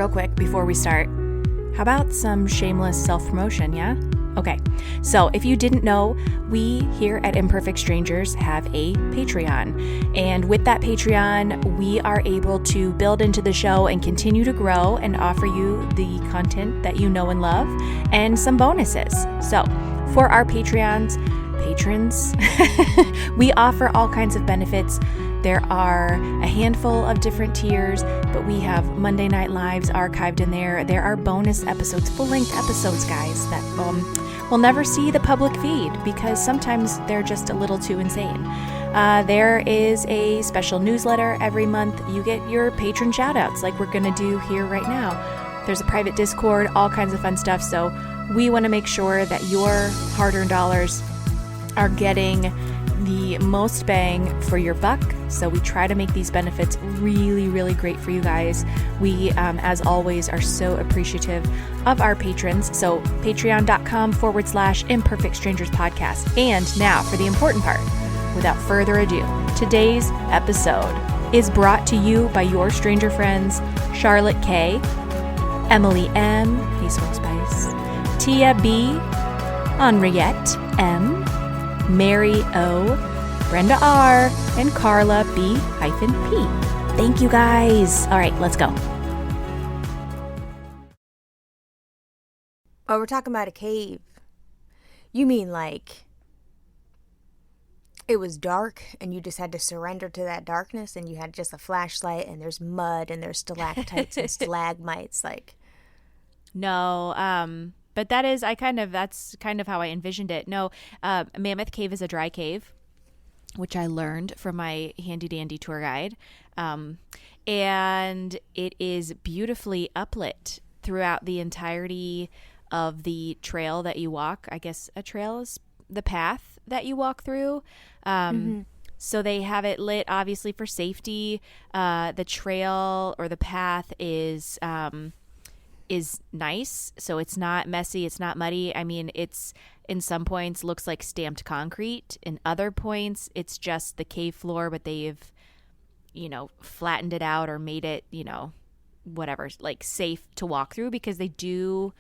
real quick before we start, how about some shameless self-promotion, yeah? Okay, so if you didn't know, we here at Imperfect Strangers have a Patreon. And with that Patreon, we are able to build into the show and continue to grow and offer you the content that you know and love and some bonuses. So for our patrons, we offer all kinds of benefits. There are a handful of different tiers, but we have Monday Night Lives archived in there. There are bonus episodes, full-length episodes, guys, that will never see the public feed because sometimes they're just a little too insane. There is a special newsletter every month. You get your patron shout-outs like we're going to do here right now. There's a private Discord, all kinds of fun stuff. So we want to make sure that your hard-earned dollars are getting the most bang for your buck. So we try to make these benefits really, really great for you guys. We, as always, are so appreciative of our patrons. So patreon.com/Imperfect Strangers Podcast. And now for the important part. Without further ado, today's episode is brought to you by your stranger friends, Charlotte K, Emily M, hey Soul Spice, Tia B, Henriette M, Mary O, Brenda R, and Carla B-P. Thank you guys. All right, let's go. Oh, we're talking about a cave. You mean like it was dark and you just had to surrender to that darkness and you had just a flashlight and there's mud and there's stalactites and stalagmites like. No, but that's kind of how I envisioned it. No, Mammoth Cave is a dry cave, which I learned from my handy dandy tour guide. And it is beautifully uplit throughout the entirety of the trail that you walk. I guess a trail is the path that you walk through. So they have it lit obviously for safety. The trail or the path is nice, so it's not messy, it's not muddy. I mean, it's in some points looks like stamped concrete. In other points, it's just the cave floor, but they've, flattened it out or made it, whatever, like safe to walk through because they do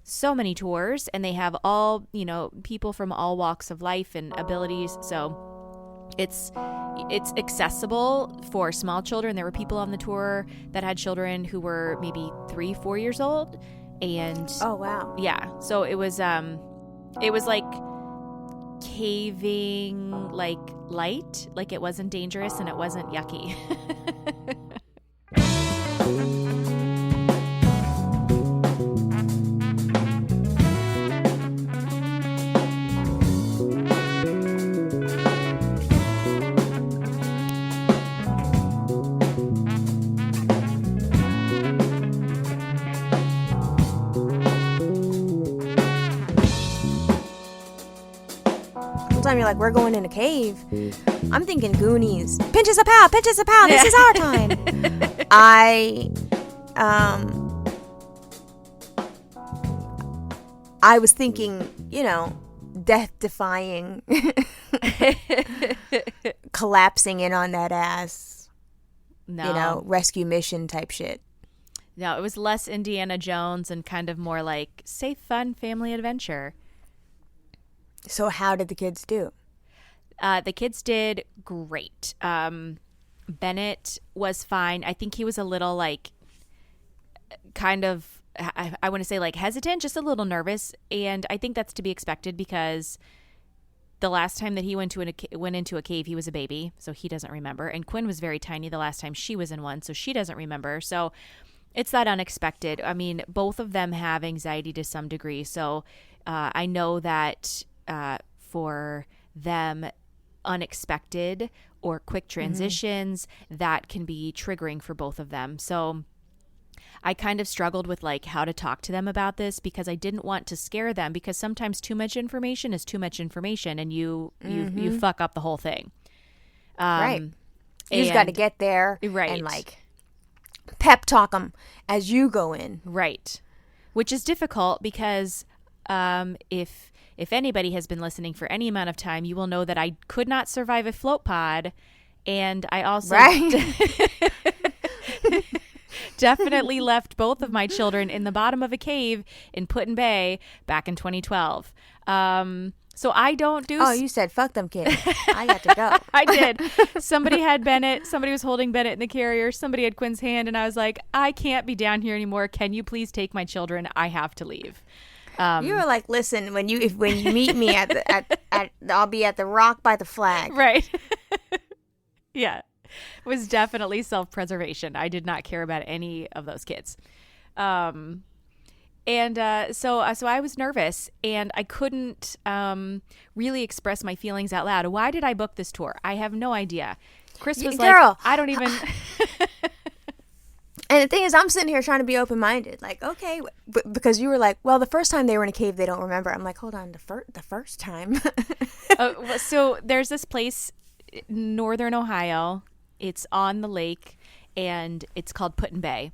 so many tours and they have all, people from all walks of life and abilities. So it's accessible for small children. There were people on the tour that had children who were maybe 3-4 years old, and oh wow, yeah. So it was like caving, like light, like it wasn't dangerous and it wasn't yucky. Time you're like, we're going in a cave. I'm thinking Goonies. Pinch us a pal, this is our time. I was thinking, death-defying, collapsing in on that ass, No. Rescue mission type shit. No, it was less Indiana Jones and kind of more like safe, fun family adventure. So how did the kids do? The kids did great. Bennett was fine. I think he was a little kind of, I want to say hesitant, just a little nervous. And I think that's to be expected because the last time that he went into a cave, he was a baby. So he doesn't remember. And Quinn was very tiny the last time she was in one. So she doesn't remember. So it's that unexpected. I mean, both of them have anxiety to some degree. So I know that for them, unexpected or quick transitions, that can be triggering for both of them. So I kind of struggled with how to talk to them about this because I didn't want to scare them because sometimes too much information is too much information and you fuck up the whole thing. Right. You just got to get there right. And pep talk them as you go in. Right. Which is difficult because if anybody has been listening for any amount of time, you will know that I could not survive a float pod. And I also, definitely left both of my children in the bottom of a cave in Put-in-Bay back in 2012. So I don't do... Oh, you said, fuck them kids. I got to go. I did. Somebody had Bennett. Somebody was holding Bennett in the carrier. Somebody had Quinn's hand. And I was like, I can't be down here anymore. Can you please take my children? I have to leave. You were like, listen, when you meet me I'll be at the rock by the flag. Right. Yeah. It was definitely self-preservation. I did not care about any of those kids. So I was nervous and I couldn't really express my feelings out loud. Why did I book this tour? I have no idea. Chris was Girl, like, I don't even... And the thing is, I'm sitting here trying to be open-minded. Like, okay, because you were like, well, the first time they were in a cave, they don't remember. I'm like, hold on, the first time. So there's this place in northern Ohio. It's on the lake, and it's called Put-in-Bay.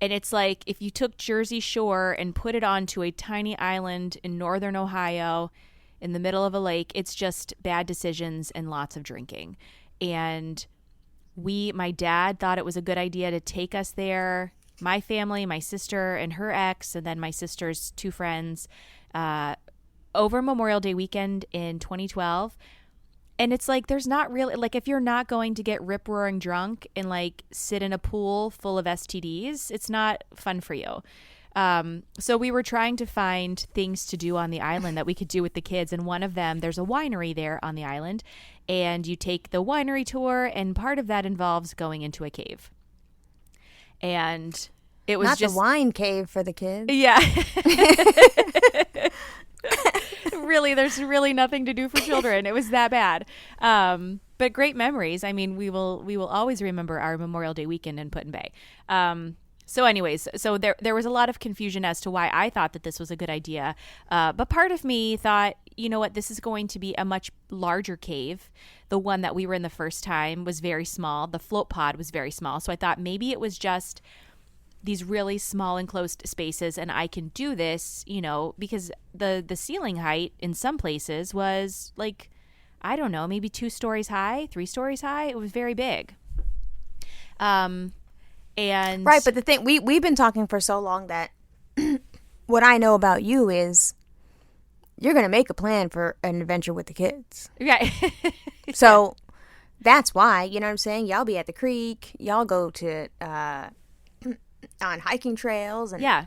And it's like if you took Jersey Shore and put it onto a tiny island in northern Ohio in the middle of a lake. It's just bad decisions and lots of drinking. And my dad thought it was a good idea to take us there, my family, my sister and her ex, and then my sister's two friends, over Memorial Day weekend in 2012. And it's like, there's not really, like, if you're not going to get rip-roaring drunk and, like, sit in a pool full of STDs, it's not fun for you. So we were trying to find things to do on the island that we could do with the kids. And one of them, there's a winery there on the island. And you take the winery tour, and part of that involves going into a cave. And it was not just... the wine cave for the kids. Yeah. Really, there's really nothing to do for children. It was that bad. But great memories. I mean, we will always remember our Memorial Day weekend in Put-in-Bay. So anyways, there was a lot of confusion as to why I thought that this was a good idea. But part of me thought, you know what, this is going to be a much larger cave. The one that we were in the first time was very small. The float pod was very small. So I thought maybe it was just these really small enclosed spaces, and I can do this, you know, because the ceiling height in some places was like, I don't know, maybe 2 stories high, 3 stories high. It was very big. And right, but the thing, we've been talking for so long that what I know about you is you're going to make a plan for an adventure with the kids. Right. So that's why, you know what I'm saying? Y'all be at the creek. Y'all go to on hiking trails and, yeah,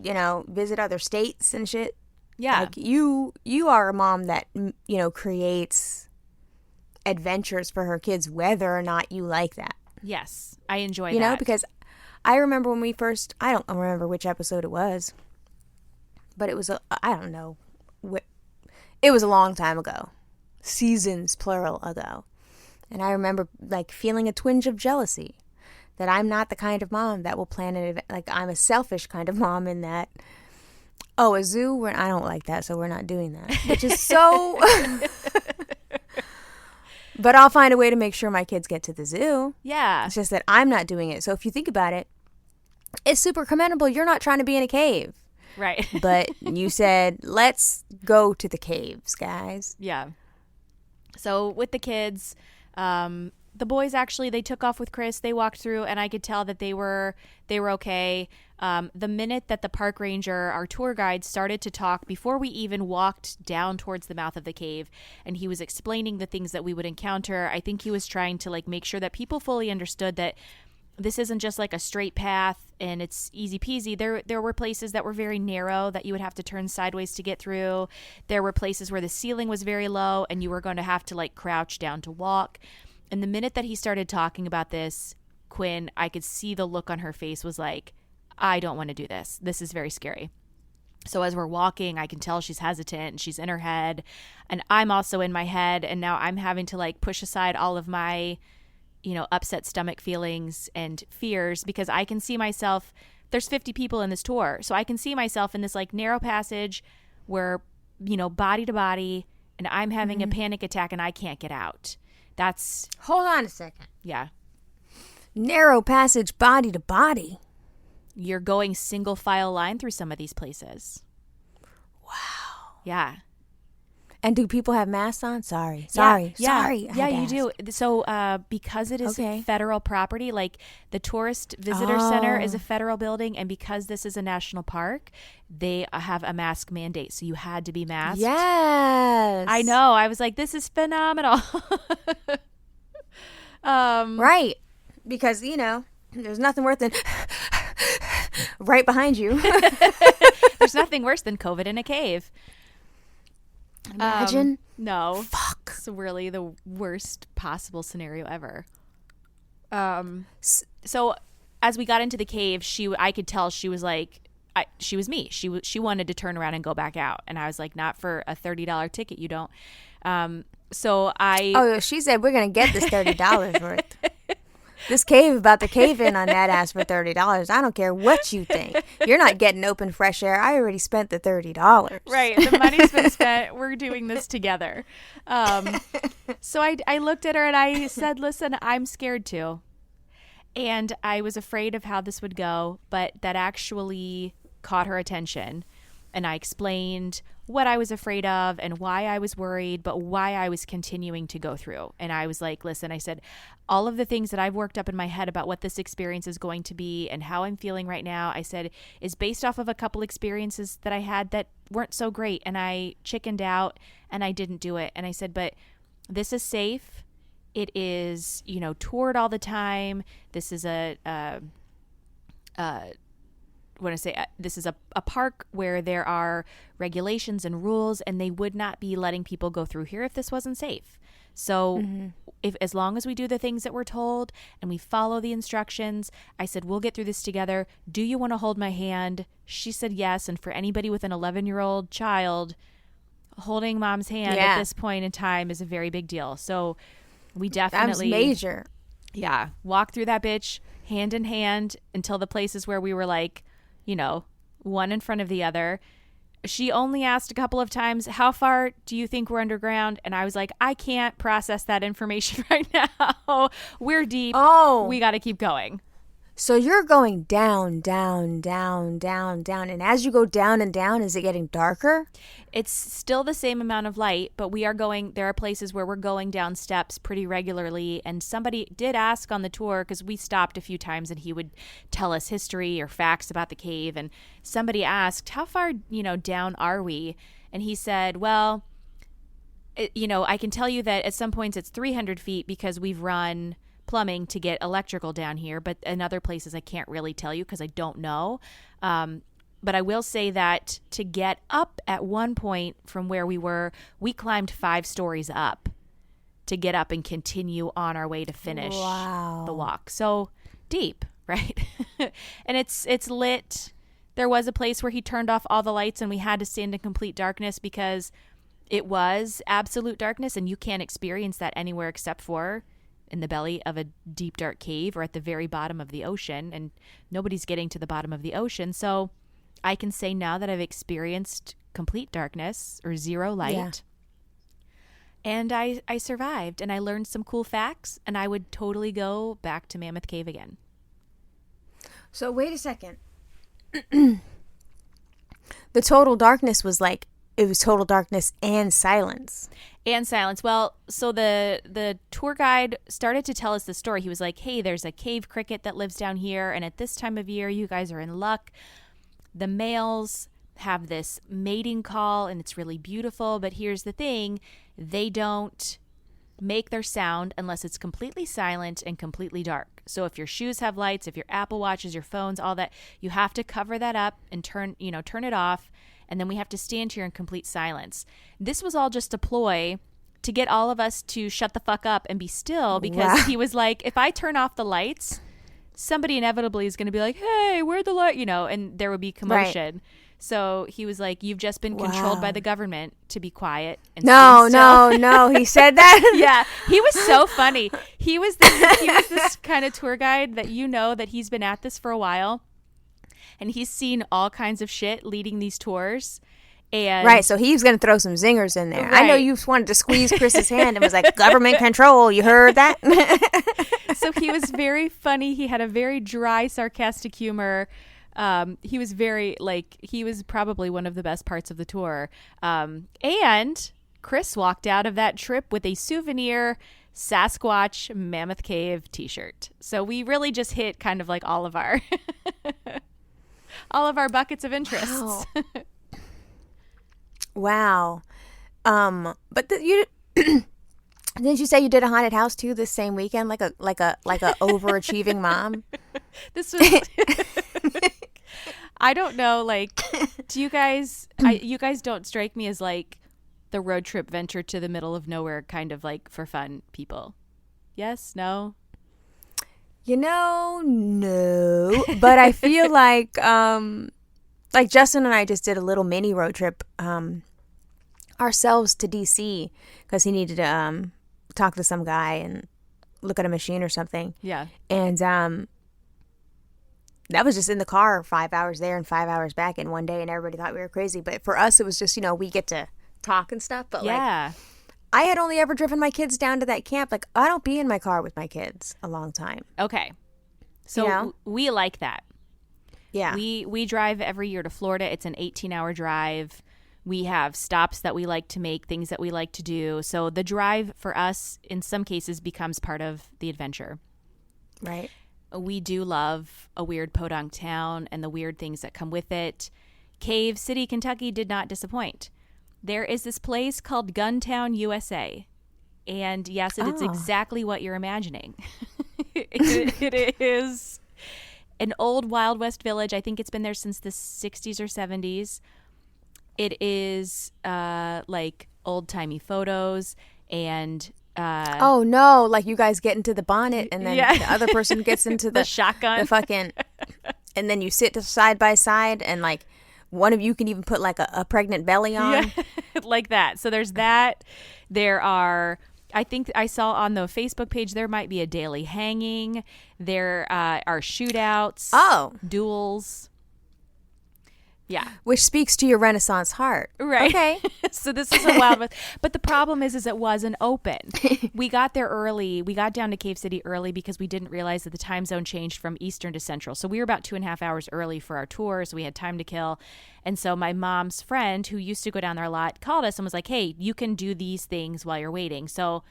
you know, visit other states and shit. Yeah. Like you are a mom that, you know, creates adventures for her kids, whether or not you like that. Yes, I enjoy that. You know, because I remember when we first, I don't remember which episode it was, but it was, I don't know. It was a long time ago. Seasons, plural, ago. And I remember, like, feeling a twinge of jealousy that I'm not the kind of mom that will plan an event. Like, I'm a selfish kind of mom in that, oh, a zoo? I don't like that, so we're not doing that. Which is so... But I'll find a way to make sure my kids get to the zoo. Yeah. It's just that I'm not doing it. So if you think about it, it's super commendable. You're not trying to be in a cave. Right. But you said, let's go to the caves, guys. Yeah. So with the kids, the boys actually, they took off with Chris. They walked through, and I could tell that they were okay. The minute that the park ranger, our tour guide, started to talk, before we even walked down towards the mouth of the cave, and he was explaining the things that we would encounter, I think he was trying to, like, make sure that people fully understood that this isn't just like a straight path and it's easy peasy. There were places that were very narrow that you would have to turn sideways to get through. There were places where the ceiling was very low and you were going to have to, like, crouch down to walk. And the minute that he started talking about this, Quinn, I could see the look on her face was like, I don't want to do this. This is very scary. So as we're walking, I can tell she's hesitant and she's in her head, and I'm also in my head. And now I'm having to, like, push aside all of my, you know, upset stomach feelings and fears, because I can see myself, there's 50 people in this tour. So I can see myself in this, like, narrow passage where, you know, body to body, and I'm having a panic attack and I can't get out. That's... Hold on a second. Yeah. Narrow passage, body to body. You're going single file line through some of these places. Wow. Yeah. And do people have masks on? Sorry. Yeah, I you had to do. ask. So because it is Okay. federal property, like the Tourist Visitor Center is a federal building, and because this is a national park, they have a mask mandate. So you had to be masked. Yes. I know. I was like, this is phenomenal. Right. Because, there's nothing worse than right behind you. There's nothing worse than COVID in a cave. Imagine. No. Fuck. It's really the worst possible scenario ever. So as we got into the cave, I could tell she was like, she was me. She wanted to turn around and go back out. And I was like, not for a $30 ticket. You don't. Oh, she said, we're going to get this $30 worth. This cave about to cave in on that ass for $30. I don't care what you think. You're not getting open fresh air. I already spent the $30. Right. The money's been spent. We're doing this together. So I looked at her and I said, listen, I'm scared too. And I was afraid of how this would go, but that actually caught her attention. And I explained what I was afraid of and why I was worried, but why I was continuing to go through. And I was like, listen, I said, all of the things that I've worked up in my head about what this experience is going to be and how I'm feeling right now, I said, is based off of a couple experiences that I had that weren't so great. And I chickened out and I didn't do it. And I said, but this is safe. It is, toured all the time. This is this is a park where there are regulations and rules, and they would not be letting people go through here if this wasn't safe. So as long as we do the things that we're told and we follow the instructions, I said, we'll get through this together. Do you want to hold my hand? She said yes. And for anybody with an 11-year-old child, holding mom's hand at this point in time is a very big deal. So we definitely... That was major. Yeah. Walk through that bitch hand in hand until the places where we were like, one in front of the other. She only asked a couple of times, how far do you think we're underground? And I was like, I can't process that information right now. We're deep. Oh. We got to keep going. So you're going down, down, down, down, down. And as you go down and down, is it getting darker? It's still the same amount of light, but there are places where we're going down steps pretty regularly. And somebody did ask on the tour, because we stopped a few times and he would tell us history or facts about the cave. And somebody asked, how far, down are we? And he said, well, I can tell you that at some points it's 300 feet because we've run plumbing to get electrical down here, but in other places I can't really tell you because I don't know. But I will say that to get up at one point from where we were, we climbed 5 stories up to get up and continue on our way to finish the walk. So deep, right? And it's lit. There was a place where he turned off all the lights and we had to stand in complete darkness because it was absolute darkness, and you can't experience that anywhere except for in the belly of a deep, dark cave or at the very bottom of the ocean, and nobody's getting to the bottom of the ocean. So I can say now that I've experienced complete darkness or zero light. Yeah. And I survived, and I learned some cool facts, and I would totally go back to Mammoth Cave again. So wait a second. The total darkness was like, it was total darkness and silence. And silence. Well, so the tour guide started to tell us the story. He was like, hey, there's a cave cricket that lives down here, and at this time of year, you guys are in luck. The males have this mating call, and it's really beautiful, but here's the thing. They don't make their sound unless it's completely silent and completely dark. So if your shoes have lights, if your Apple Watches, your phones, all that, you have to cover that up and turn it off. And then we have to stand here in complete silence. This was all just a ploy to get all of us to shut the fuck up and be still, because he was like, if I turn off the lights, somebody inevitably is going to be like, hey, where'd the light, and there would be commotion. Right. So he was like, you've just been controlled by the government to be quiet. And No. He said that? Yeah. He was so funny. He was this kind of tour guide that that he's been at this for a while. And he's seen all kinds of shit leading these tours. And right, so he was going to throw some zingers in there. Right. I know you wanted to squeeze Chris's hand and was like, government control, you heard that? So he was very funny. He had a very dry, sarcastic humor. He was he was probably one of the best parts of the tour. And Chris walked out of that trip with a souvenir Sasquatch Mammoth Cave t-shirt. So we really just hit kind of like all of our all of our buckets of interests. Wow. But you didn't you say you did a haunted house too this same weekend, like a overachieving mom? This was I don't know, like, do you guys you guys don't strike me as like the road trip venture to the middle of nowhere kind of like for fun people. Yes? No? No. But I feel like Justin and I just did a little mini road trip ourselves to DC because he needed to talk to some guy and look at a machine or something. Yeah. And that was just in the car 5 hours there and 5 hours back in one day, and everybody thought we were crazy. But for us, it was just, we get to talk and stuff. But yeah. I had only ever driven my kids down to that camp. Like, I don't be in my car with my kids a long time. Okay. So we like that. Yeah. We drive every year to Florida. It's an 18-hour drive. We have stops that we like to make, things that we like to do. So the drive for us, in some cases, becomes part of the adventure. Right. We do love a weird podunk town and the weird things that come with it. Cave City, Kentucky did not disappoint. There is this place called Guntown, USA. And yes, it's exactly what you're imagining. It is an old Wild West village. I think it's been there since the 60s or 70s. It is like old-timey photos and... oh no! Like you guys get into the bonnet, and then the other person gets into the shotgun, the fucking, and then you sit side by side, and like one of you can even put like a pregnant belly on, like that. So there's that. There are. I think I saw on the Facebook page there might be a daily hanging. There are shootouts. Duels. Yeah. Which speaks to your Renaissance heart. Right. Okay. So this is a wild one. But the problem is it wasn't open. We got there early. We got down to Cave City early because we didn't realize that the time zone changed from Eastern to Central. So we were about 2.5 hours early for our tour. So we had time to kill. And so my mom's friend, who used to go down there a lot, called us and was like, hey, you can do these things while you're waiting. So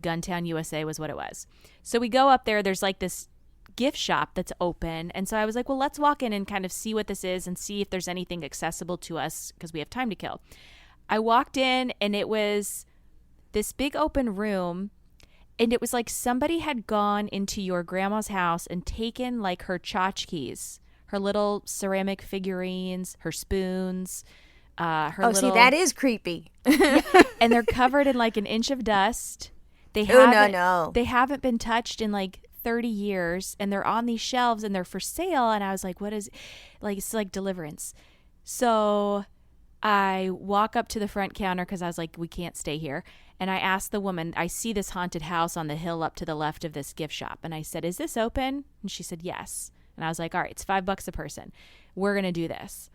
Guntown, USA was what it was. So we go up there. There's like this gift shop that's open, and so I was like, well, let's walk in and kind of see what this is and see if there's anything accessible to us because we have time to kill. I walked in and it was this big open room, and it was like somebody had gone into your grandma's house and taken like her tchotchkes, her little ceramic figurines, her spoons, see, that is creepy. And they're covered in like an inch of dust. They haven't been touched in like 30 years, and they're on these shelves and they're for sale. And I was like, what is, like, it's like Deliverance. So I walk up to the front counter because I was like, we can't stay here. And I asked the woman, I see this haunted house on the hill up to the left of this gift shop. And I said, is this open? And she said, yes. And I was like, all right, it's $5 a person. We're going to do this.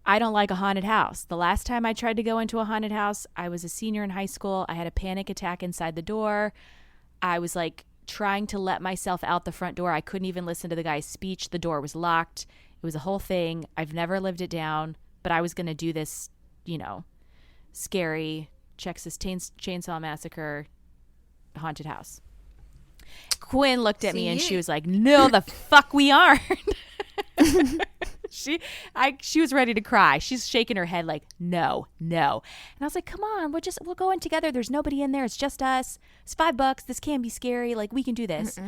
I don't like a haunted house. The last time I tried to go into a haunted house, I was a senior in high school. I had a panic attack inside the door. I was like, trying to let myself out the front door. I couldn't even listen to the guy's speech. The door was locked. It was a whole thing. I've never lived it down, but I was going to do this, scary Texas Chainsaw Massacre haunted house. Quinn looked at me and she was like, no, the fuck we aren't. She was ready to cry. She's shaking her head like, no. And I was like, come on, we'll go in together. There's nobody in there. It's just us. It's $5. This can be scary. Like, we can do this.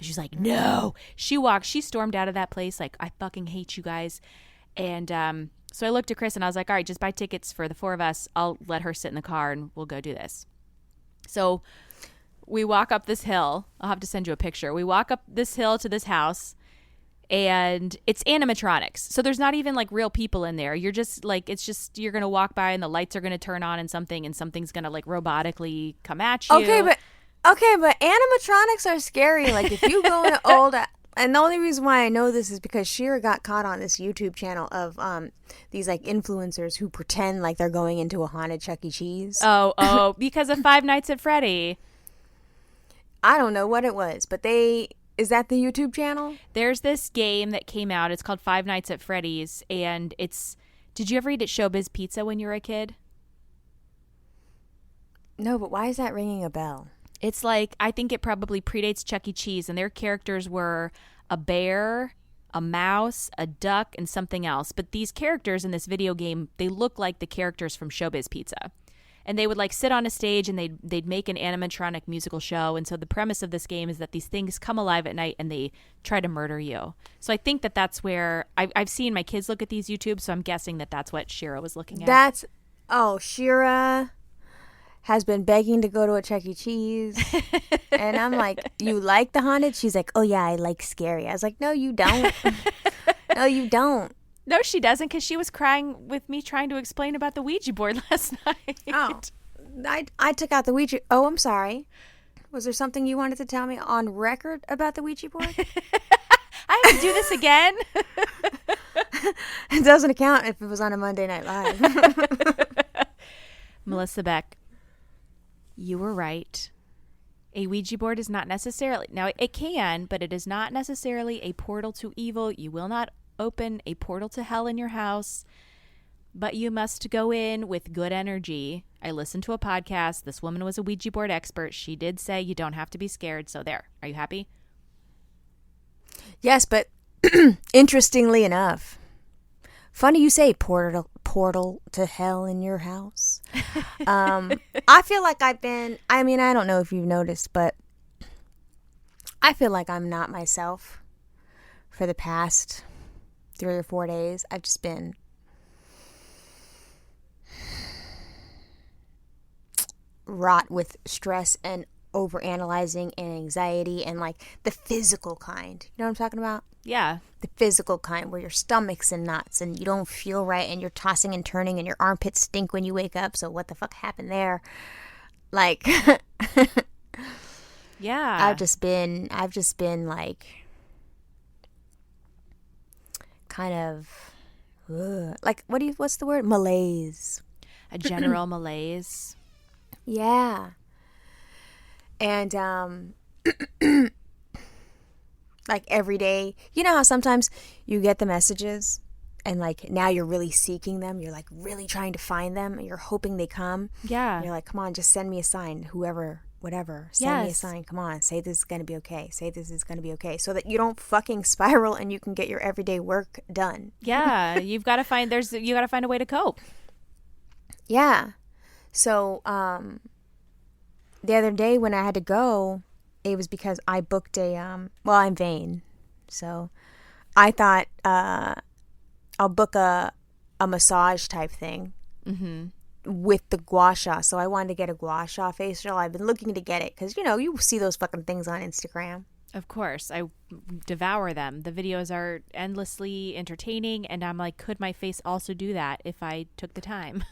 She's like, no. She stormed out of that place like, I fucking hate you guys. And so I looked at Chris and I was like, all right, just buy tickets for the four of us. I'll let her sit in the car and we'll go do this. So we walk up this hill. I'll have to send you a picture. We walk up this hill to this house. And it's animatronics. So there's not even like real people in there. You're just like, you're going to walk by and the lights are going to turn on and something's going to like robotically come at you. Okay, but animatronics are scary. Like if you go in old, and the only reason why I know this is because Shira got caught on this YouTube channel of these like influencers who pretend like they're going into a haunted Chuck E. Cheese. Oh, because of Five Nights at Freddy. I don't know what it was, but is that the YouTube channel? There's this game that came out. It's called Five Nights at Freddy's, and did you ever eat at Showbiz Pizza when you were a kid? No, but why is that ringing a bell? It's like, I think it probably predates Chuck E. Cheese, and their characters were a bear, a mouse, a duck, and something else. But these characters in this video game, they look like the characters from Showbiz Pizza. And they would like sit on a stage and they'd make an animatronic musical show. And so the premise of this game is that these things come alive at night and they try to murder you. So I think that that's where I've seen my kids look at these YouTube. So I'm guessing that that's what Shira was looking at. Shira has been begging to go to a Chuck E. Cheese. And I'm like, you like the haunted? She's like, oh yeah, I like scary. I was like, no, you don't. No, you don't. No, she doesn't, because she was crying with me trying to explain about the Ouija board last night. Oh, I took out the Ouija. Oh, I'm sorry. Was there something you wanted to tell me on record about the Ouija board? I have to do this again? It doesn't count if it was on a Monday Night Live. Melissa Beck, you were right. A Ouija board is not necessarily, now it can, but it is not necessarily a portal to evil. You will not open a portal to hell in your house, but you must go in with good energy. I listened to a podcast. This woman was a Ouija board expert. She did say you don't have to be scared. So there. Are you happy? Yes, but interestingly enough, funny you say portal to hell in your house. I feel like I don't know if you've noticed, but I feel like I'm not myself for the past 3 or 4 days. I've just been wrought with stress and overanalyzing and anxiety and like the physical kind. You know what I'm talking about? Yeah. The physical kind where your stomach's in knots and you don't feel right and you're tossing and turning and your armpits stink when you wake up. So what the fuck happened there? Like, yeah. I've just been like kind of like what's the word? Malaise. A general malaise. Yeah. And like every day, you know how sometimes you get the messages and like now you're really seeking them, you're like really trying to find them and you're hoping they come. Yeah. And you're like, come on, just send me a sign, whoever, whatever, send me a sign, come on, say this is going to be okay, say this is going to be okay, so that you don't fucking spiral and you can get your everyday work done. Yeah. you got to find a way to cope. Yeah. So the other day when I had to go, it was because I booked I'm vain. So I thought I'll book a massage type thing with the gua sha. So I wanted to get a gua sha facial. I've been looking to get it because, you know, you see those fucking things on Instagram. Of course. I devour them. The videos are endlessly entertaining. And I'm like, could my face also do that if I took the time?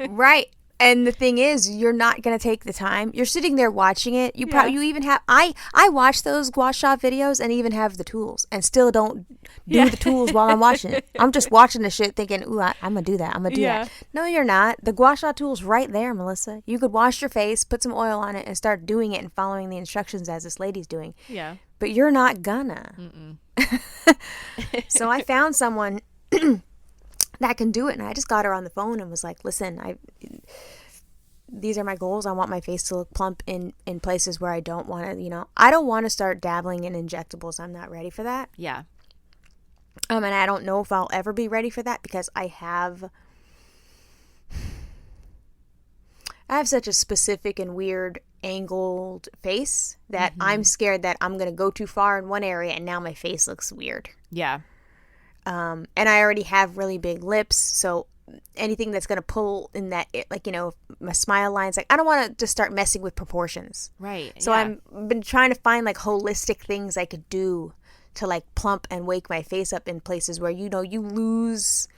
Right. And the thing is, you're not going to take the time. You're sitting there watching it. You even have, I watch those gua sha videos and even have the tools and still don't do the tools while I'm watching it. I'm just watching the shit thinking, ooh, I'm going to do that. I'm going to do that. No, you're not. The gua sha tool's right there, Melissa. You could wash your face, put some oil on it and start doing it and following the instructions as this lady's doing. Yeah. But you're not gonna. So I found someone that can do it, and I just got her on the phone and was like, listen, these are my goals. I want my face to look plump in places where I don't want to, you know, I don't want to start dabbling in injectables. I'm not ready for that. Yeah. And I don't know if I'll ever be ready for that because I have such a specific and weird angled face that I'm scared that I'm going to go too far in one area and now my face looks weird. Yeah. And I already have really big lips, so anything that's going to pull in that, like, you know, my smile lines, like, I don't want to just start messing with proportions. Right. So I've been trying to find, like, holistic things I could do to, like, plump and wake my face up in places where, you know, you lose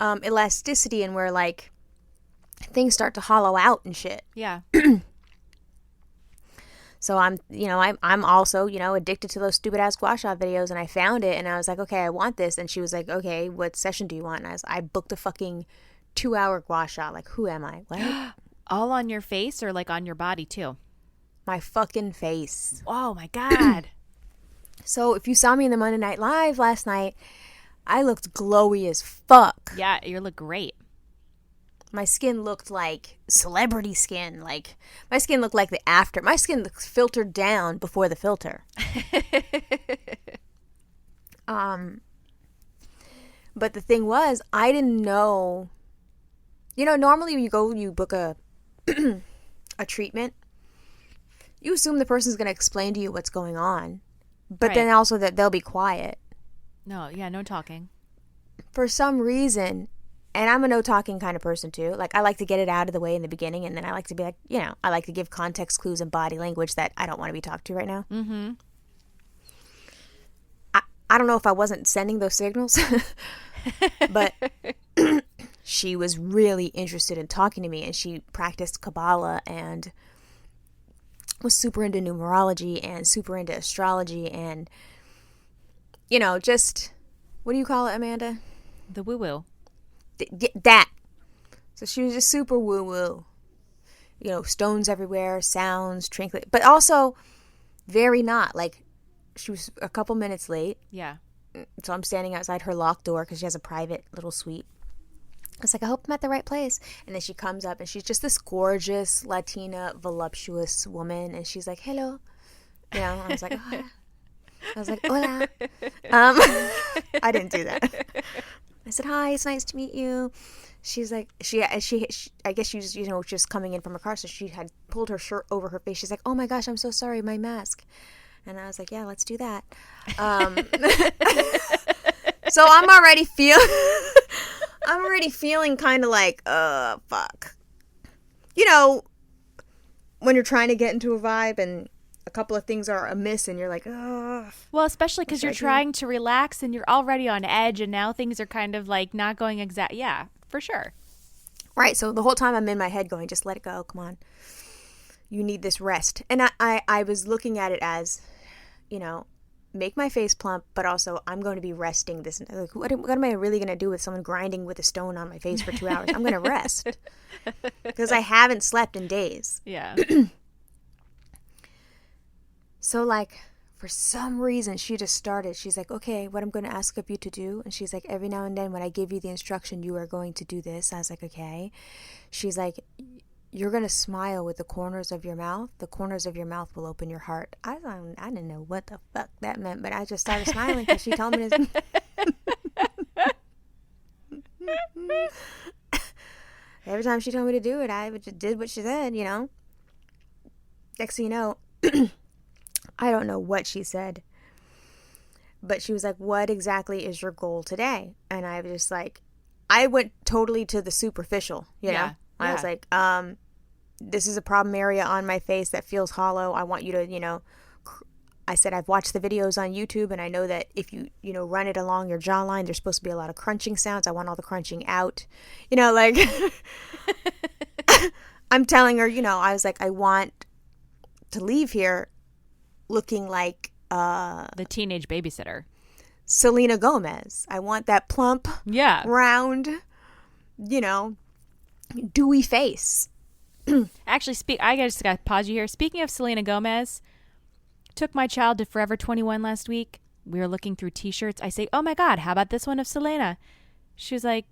elasticity and where, like, things start to hollow out and shit. Yeah. So I'm also, you know, addicted to those stupid ass gua sha videos, and I found it and I was like, okay, I want this. And she was like, okay, what session do you want? And I booked a fucking 2-hour gua sha. Like, who am I? What? All on your face or like on your body too? My fucking face. Oh my God. So if you saw me in the Monday Night Live last night, I looked glowy as fuck. Yeah, you look great. my skin looked like celebrity skin. Like, my skin looked like the after. My skin looked filtered down before the filter. But the thing was, I didn't know. You know, normally when you book a a treatment, you assume the person's going to explain to you what's going on. But then also that they'll be quiet. No talking. For some reason, and I'm a no talking kind of person too. Like, I like to get it out of the way in the beginning, and then I like to be like, you know, I like to give context clues and body language that I don't want to be talked to right now. Mm-hmm. I don't know if I wasn't sending those signals, but she was really interested in talking to me, and she practiced Kabbalah and was super into numerology and super into astrology and, you know, just, what do you call it, Amanda? The woo-woo. That. So she was just super woo-woo. You know, stones everywhere, sounds, twinkling, but also very not. Like, she was a couple minutes late. Yeah. So I'm standing outside her locked door because she has a private little suite. I was like, I hope I'm at the right place. And then she comes up, and she's just this gorgeous, Latina, voluptuous woman. And she's like, hello. You know, I was like, oh. I was like, hola. I didn't do that. I said, hi, it's nice to meet you. She's like, she I guess she was, you know, just coming in from her car. So she had pulled her shirt over her face. She's like, oh my gosh, I'm so sorry, my mask. And I was like, yeah, let's do that. So I'm already feeling kind of like, fuck. You know, when you're trying to get into a vibe and a couple of things are amiss and you're like, ugh. Well, especially because you're trying to relax and you're already on edge, and now things are kind of like not going exact. Yeah, for sure. Right. So the whole time I'm in my head going, just let it go. Come on. You need this rest. And I was looking at it as, you know, make my face plump, but also I'm going to be resting this. Like, what am I really going to do with someone grinding with a stone on my face for 2 hours? I'm going to rest because I haven't slept in days. Yeah. So, like, for some reason, she just started. She's like, okay, what I'm going to ask of you to do. And she's like, every now and then when I give you the instruction, you are going to do this. I was like, okay. She's like, you're going to smile with the corners of your mouth. The corners of your mouth will open your heart. I didn't know what the fuck that meant, but I just started smiling because she told me to. Every time she told me to do it, I just did what she said, you know. Next thing you know, I don't know what she said, but she was like, what exactly is your goal today? And I was just like, I went totally to the superficial, you know. I was like, this is a problem area on my face that feels hollow. I want you to, you know, I said, I've watched the videos on YouTube, and I know that if you know, run it along your jawline, there's supposed to be a lot of crunching sounds. I want all the crunching out, you know, like, I'm telling her, you know, I was like, I want to leave here looking like, the teenage babysitter. Selena Gomez. I want that plump, round, you know, dewy face. Actually, I just got to pause you here. Speaking of Selena Gomez, took my child to Forever 21 last week. We were looking through T-shirts. I say, oh my God, how about this one of Selena? She was like,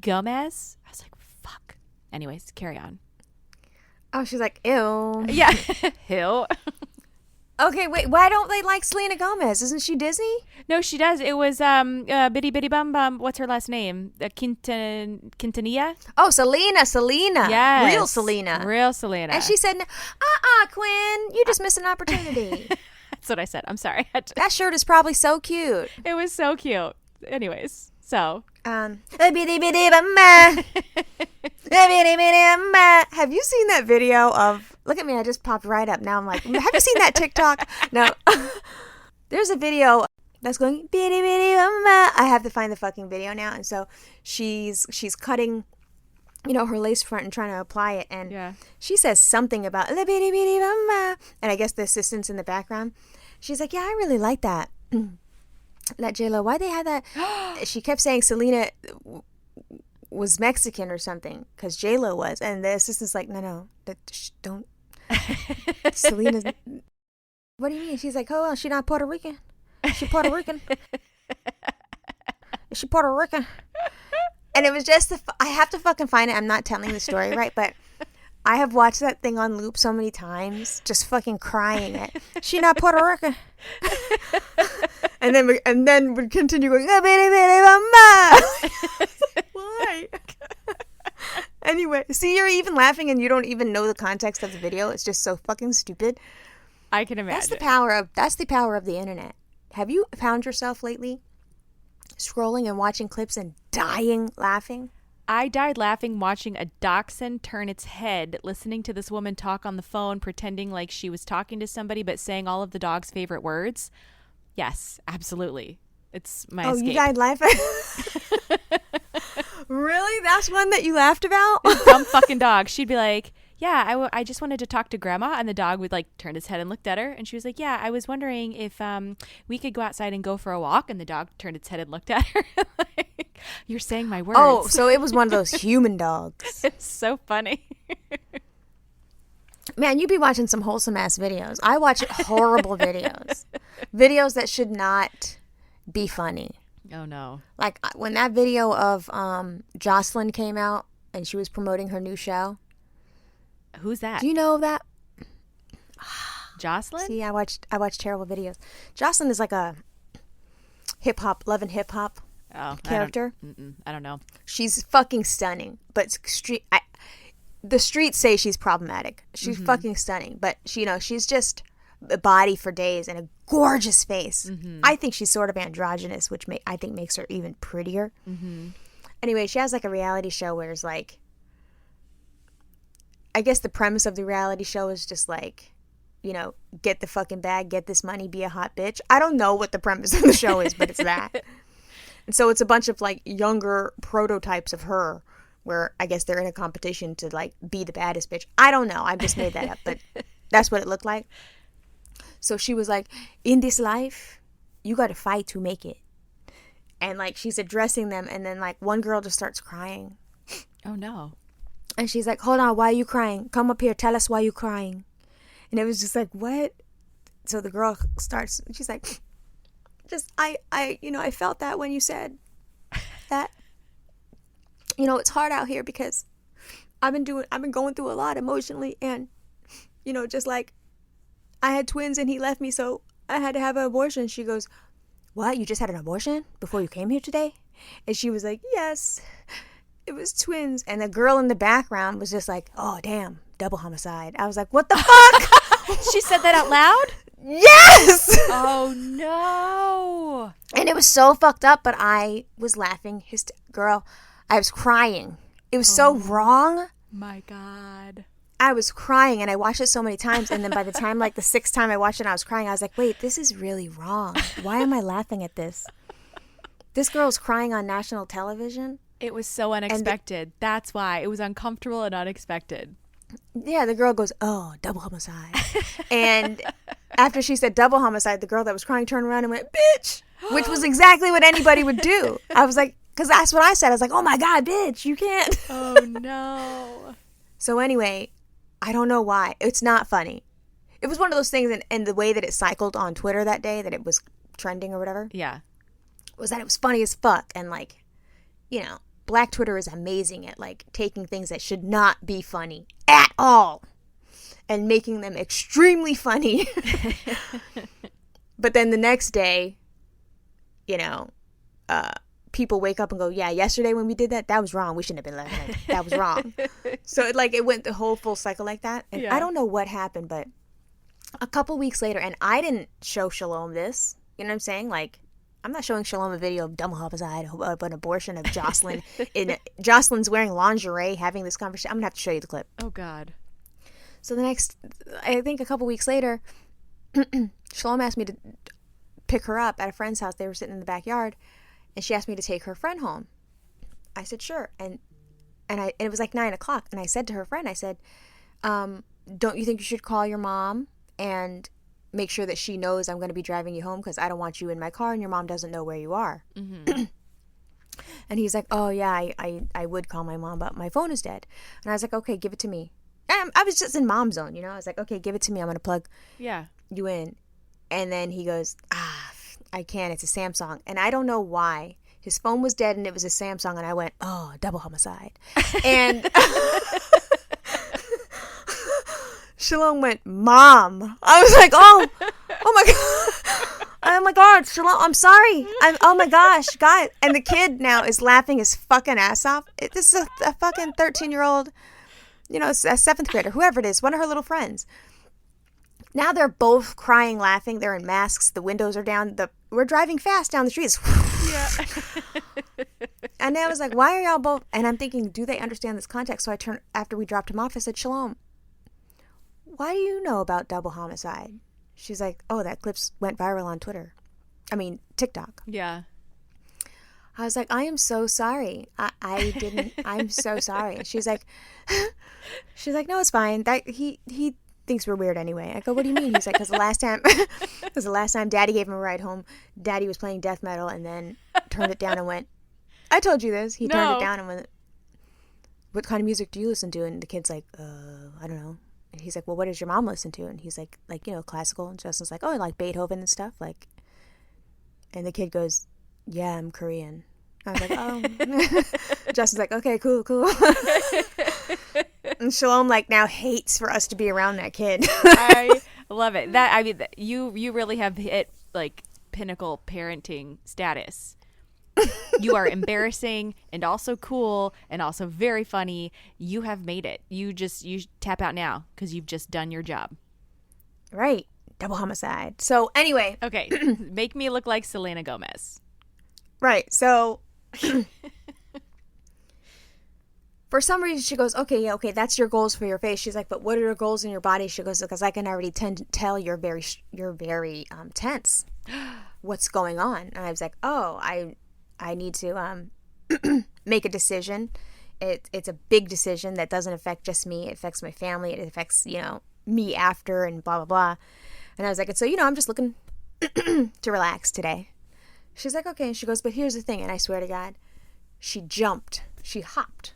Gomez? I was like, fuck. Anyways, carry on. Oh, she's like, ew. Yeah. Ew. Okay, wait, why don't they like Selena Gomez? Isn't she Disney? No, she does. It was Bitty Bitty Bum Bum. What's her last name? Quintanilla? Oh, Selena. Yes. Real Selena. And she said, Quinn, you just missed an opportunity. That's what I said. I'm sorry. That shirt is probably so cute. It was so cute. Anyways, so. Bitty Bitty Bum Have you seen that video of, look at me, I just popped right up. Now I'm like, have you seen that TikTok? No. There's a video that's going, bitty bitty mama. I have to find the fucking video now. And so she's cutting, you know, her lace front and trying to apply it. And she says something about, la bitty bitty mama. And I guess the assistant's in the background. She's like, yeah, I really like that. That J-Lo, why they had that? She kept saying Selena was Mexican or something, because J-Lo was. And the assistant's like, no, don't. Selena's. What do you mean? She's like, oh, well, she's not Puerto Rican. Is she Puerto Rican? Is she Puerto Rican? And it was just I have to fucking find it. I'm not telling the story right, but I have watched that thing on loop so many times, just fucking crying it. She not Puerto Rican. and then would continue going, why? Anyway, see, you're even laughing and you don't even know the context of the video. It's just so fucking stupid. I can imagine. That's the power of the internet. Have you found yourself lately scrolling and watching clips and dying laughing? I died laughing watching a dachshund turn its head, listening to this woman talk on the phone, pretending like she was talking to somebody, but saying all of the dog's favorite words. Yes, absolutely. It's my escape. You died laughing? Really? That's one that you laughed about? Dumb fucking dog. She'd be like, yeah, I just wanted to talk to grandma. And the dog would like turn his head and looked at her. And she was like, yeah, I was wondering if we could go outside and go for a walk. And the dog turned its head and looked at her. Like, you're saying my words. Oh, so it was one of those human dogs. It's so funny. Man, you be watching some wholesome ass videos. I watch horrible videos. Videos that should not be funny. Oh, no. Like when that video of Jocelyn came out and she was promoting her new show. Who's that? Do you know that? Jocelyn? See, I watched terrible videos. Jocelyn is like a Love and Hip Hop character. I don't know. She's fucking stunning, but the streets say she's problematic. She's fucking stunning, but she's just a body for days and a gorgeous face. I think she's sort of androgynous, which I think makes her even prettier. Anyway, she has like a reality show where it's like, I guess the premise of the reality show is just like, get the fucking bag, get this money, be a hot bitch. I don't know what the premise of the show is, but it's that. And so it's a bunch of like younger prototypes of her where I guess they're in a competition to like be the baddest bitch. I don't know. I just made that up, but that's what it looked like. So she was like, in this life, you got to fight to make it. And like she's addressing them, and then like one girl just starts crying. Oh no. And she's like, hold on, why are you crying? Come up here, tell us why you're crying. And it was just like, what? So the girl starts, she's like, I felt that when you said that. It's hard out here because I've been going through a lot emotionally, and just like I had twins and he left me, so I had to have an abortion. She goes, what? You just had an abortion before you came here today? And she was like, yes, it was twins. And the girl in the background was just like, oh, damn, double homicide. I was like, what the fuck? She said that out loud? Yes! Oh, no. And it was so fucked up, but I was laughing. Girl, I was crying. It was so wrong. My God. I was crying, and I watched it so many times, and then by the time, like, the sixth time I watched it, I was crying. I was like, wait, this is really wrong. Why am I laughing at this? This girl's crying on national television. It was so unexpected. That's why. It was uncomfortable and unexpected. Yeah, the girl goes, oh, double homicide. And after she said double homicide, the girl that was crying turned around and went, bitch, which was exactly what anybody would do. I was like, because that's what I said. I was like, oh, my God, bitch, you can't. Oh, no. So anyway, I don't know why. It's not funny. It was one of those things, and the way that it cycled on Twitter that day, that it was trending or whatever. Yeah. Was that it was funny as fuck. And like, Black Twitter is amazing at like taking things that should not be funny at all and making them extremely funny. But then the next day, people wake up and go, yeah, yesterday when we did that was wrong. We shouldn't have been laughing. That was wrong. So it went the whole full cycle like that. And yeah. I don't know what happened, but a couple weeks later, and I didn't show Shalom this, you know what I'm saying? Like, I'm not showing Shalom a video of double homicide, of an abortion of Jocelyn. Jocelyn's wearing lingerie having this conversation. I'm going to have to show you the clip. Oh, God. So I think a couple weeks later, Shalom asked me to pick her up at a friend's house. They were sitting in the backyard, and she asked me to take her friend home. I said, sure. And it was like 9 o'clock, and I said to her friend, I said, don't you think you should call your mom and make sure that she knows I'm going to be driving you home, because I don't want you in my car and your mom doesn't know where you are. Mm-hmm. And he's like, oh, yeah, I would call my mom, but my phone is dead. And I was like, okay, give it to me. I was just in mom zone, I was like, okay, give it to me. I'm going to plug you in. And then he goes, I can't. It's a Samsung. And I don't know why His phone was dead and it was a Samsung, and I went, oh, double homicide. And Shalom went, Mom. I was like, oh my God. Oh my God, Shalom, I'm sorry. Oh my gosh, guys. And the kid now is laughing his fucking ass off. This is a fucking 13-year-old, a 7th grader, whoever it is, one of her little friends. Now they're both crying, laughing. They're in masks. The windows are down. We're driving fast down the streets. Yeah. And I was like, why are y'all both? And I'm thinking, do they understand this context? So I turned, after we dropped him off, I said, Shalom, why do you know about double homicide? She's like, oh, that clip went viral on TikTok. Yeah. I was like, I am so sorry. I didn't. I'm so sorry. She's like, no, it's fine. That he thinks we're weird anyway. I go, what do you mean? He's like, because the last time Daddy gave him a ride home, Daddy was playing death metal and then turned it down and went, I told you this. He turned it down and went, what kind of music do you listen to? And the kid's like, I don't know. And he's like, well, what does your mom listen to? And he's like, classical. And Justin's like, oh, I like Beethoven and stuff. Like, and the kid goes, yeah, I'm Korean. I was like, oh. Justin's like, okay, cool. And Shalom now hates for us to be around that kid. I love it. You really have hit pinnacle parenting status. You are embarrassing and also cool and also very funny. You have made it. You tap out now because you've just done your job. Right. Double homicide. So anyway. Okay. Make me look like Selena Gomez. Right. So for some reason she goes, okay, that's your goals for your face. She's like, but what are your goals in your body? She goes, because I can already tell you're very tense. What's going on? And I was like, oh, I need to make a decision. It's a big decision that doesn't affect just me. It affects my family. It affects, me after and blah, blah, blah. And I was like, and so, I'm just looking to relax today. She's like, okay. And she goes, but here's the thing. And I swear to God, she hopped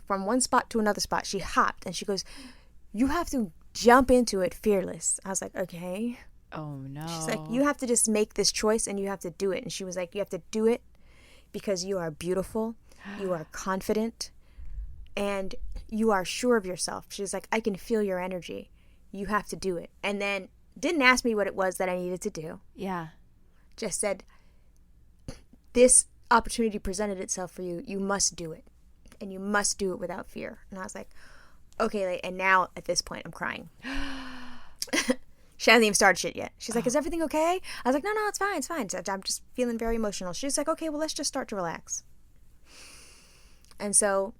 from one spot to another spot. She hopped and she goes, you have to jump into it fearless. I was like, okay. Oh, no. She's like, you have to just make this choice and you have to do it. And she was like, you have to do it because you are beautiful, you are confident, and you are sure of yourself. She's like, I can feel your energy. You have to do it. And then didn't ask me what it was that I needed to do. Yeah. Just said, this opportunity presented itself for you. You must do it. And you must do it without fear. And I was like, okay. And now at this point, I'm crying. She hasn't even started shit yet. She's like, is everything okay? I was like, no, it's fine. It's fine. I'm just feeling very emotional. She's like, okay, well, let's just start to relax. And so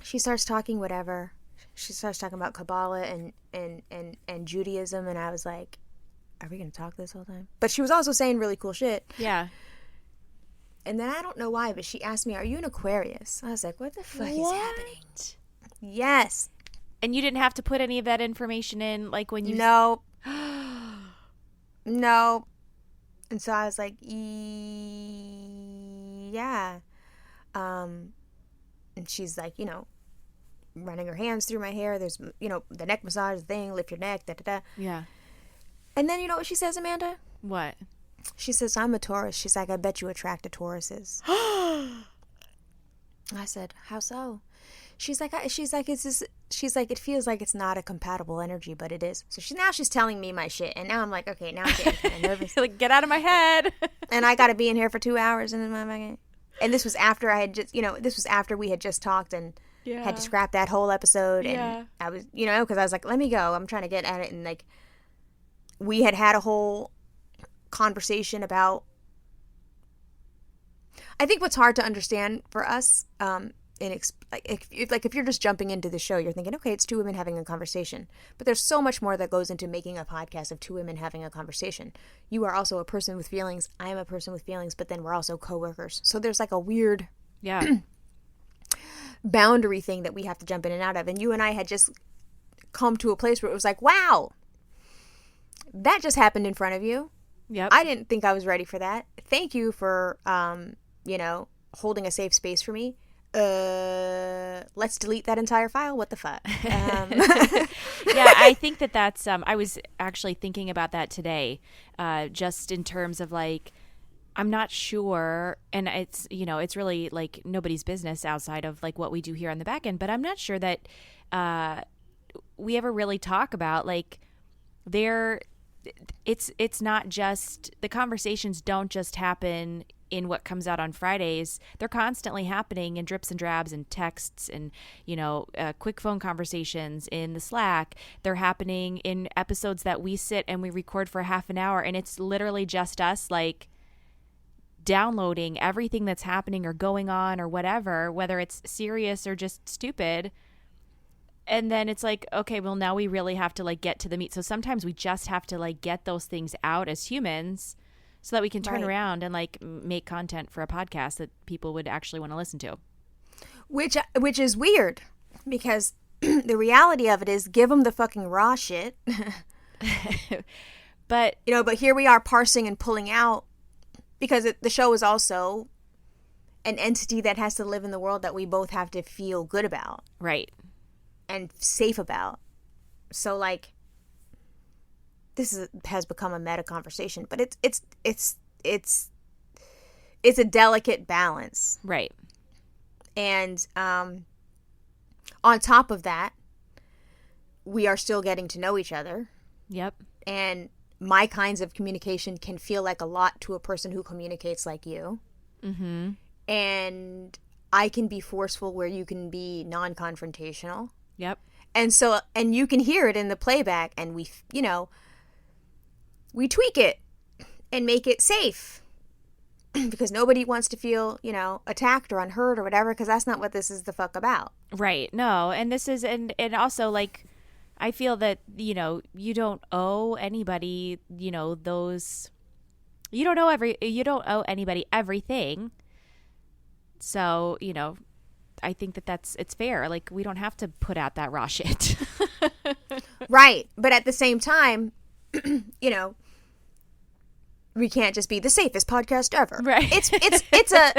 she starts talking whatever. She starts talking about Kabbalah and Judaism. And I was like, are we going to talk this whole time? But she was also saying really cool shit. Yeah. And then I don't know why, but she asked me, are you an Aquarius? I was like, what the fuck is happening? Yes. And you didn't have to put any of that information in, when you... No. No. And so I was like, yeah. And she's like, running her hands through my hair. There's, the neck massage thing, lift your neck, da-da-da. Yeah. And then you know what she says, Amanda? What? She says, I'm a Taurus. She's like, I bet you attract a Tauruses. I said, how so? She's like, it feels like it's not a compatible energy, but it is. So she's telling me my shit. And now I'm like, okay, now I'm getting kind of nervous. Get out of my head. And I got to be in here for 2 hours. And this was after I had just, this was after we had just talked and had to scrap that whole episode. And I was, because I was like, let me go. I'm trying to get at it. And we had a whole conversation about, I think what's hard to understand for us, if you're just jumping into the show, you're thinking, okay, it's two women having a conversation. But there's so much more that goes into making a podcast of two women having a conversation. You are also a person with feelings. I am a person with feelings, but then we're also coworkers. So there's a weird boundary thing that we have to jump in and out of. And you and I had just come to a place where it was like, wow, that just happened in front of you. Yep. I didn't think I was ready for that. Thank you for, holding a safe space for me. Let's delete that entire file. What the fuck? Yeah, I think that's, I was actually thinking about that today, just in terms of I'm not sure, and it's, you know, it's really like nobody's business outside of like what we do here on the back end, but I'm not sure that we ever really talk about like it's not just, the conversations don't just happen in what comes out on Fridays. They're constantly happening in drips and drabs and texts and, you know, quick phone conversations in the Slack. They're happening in episodes that we sit and we record for half an hour, and it's literally just us like downloading everything that's happening or going on or whatever, whether it's serious or just stupid. And then it's like, okay, well, now we really have to like get to the meat. So sometimes we just have to like get those things out as humans so that we can turn around and like make content for a podcast that people would actually want to listen to. Which is weird, because the reality of it is, give them the fucking raw shit. But, you know, but here we are parsing and pulling out, because the show is also an entity that has to live in the world that we both have to feel good about. Right. And safe about. So like, has become a meta conversation, but it's a delicate balance. Right. And on top of that, we are still getting to know each other. Yep. And my kinds of communication can feel like a lot to a person who communicates like you. Mm-hmm. And I can be forceful where you can be non-confrontational. Yep. And so, and you can hear it in the playback, and we, you know, we tweak it and make it safe because nobody wants to feel, you know, attacked or unheard or whatever, because that's not what this is the fuck about. Right. No. And this is, and also like, I feel that, you know, you don't owe anybody, you know, you don't owe anybody everything. So, you know, I think it's fair. Like, we don't have to put out that raw shit. Right. But at the same time, you know, we can't just be the safest podcast ever. Right. It's a,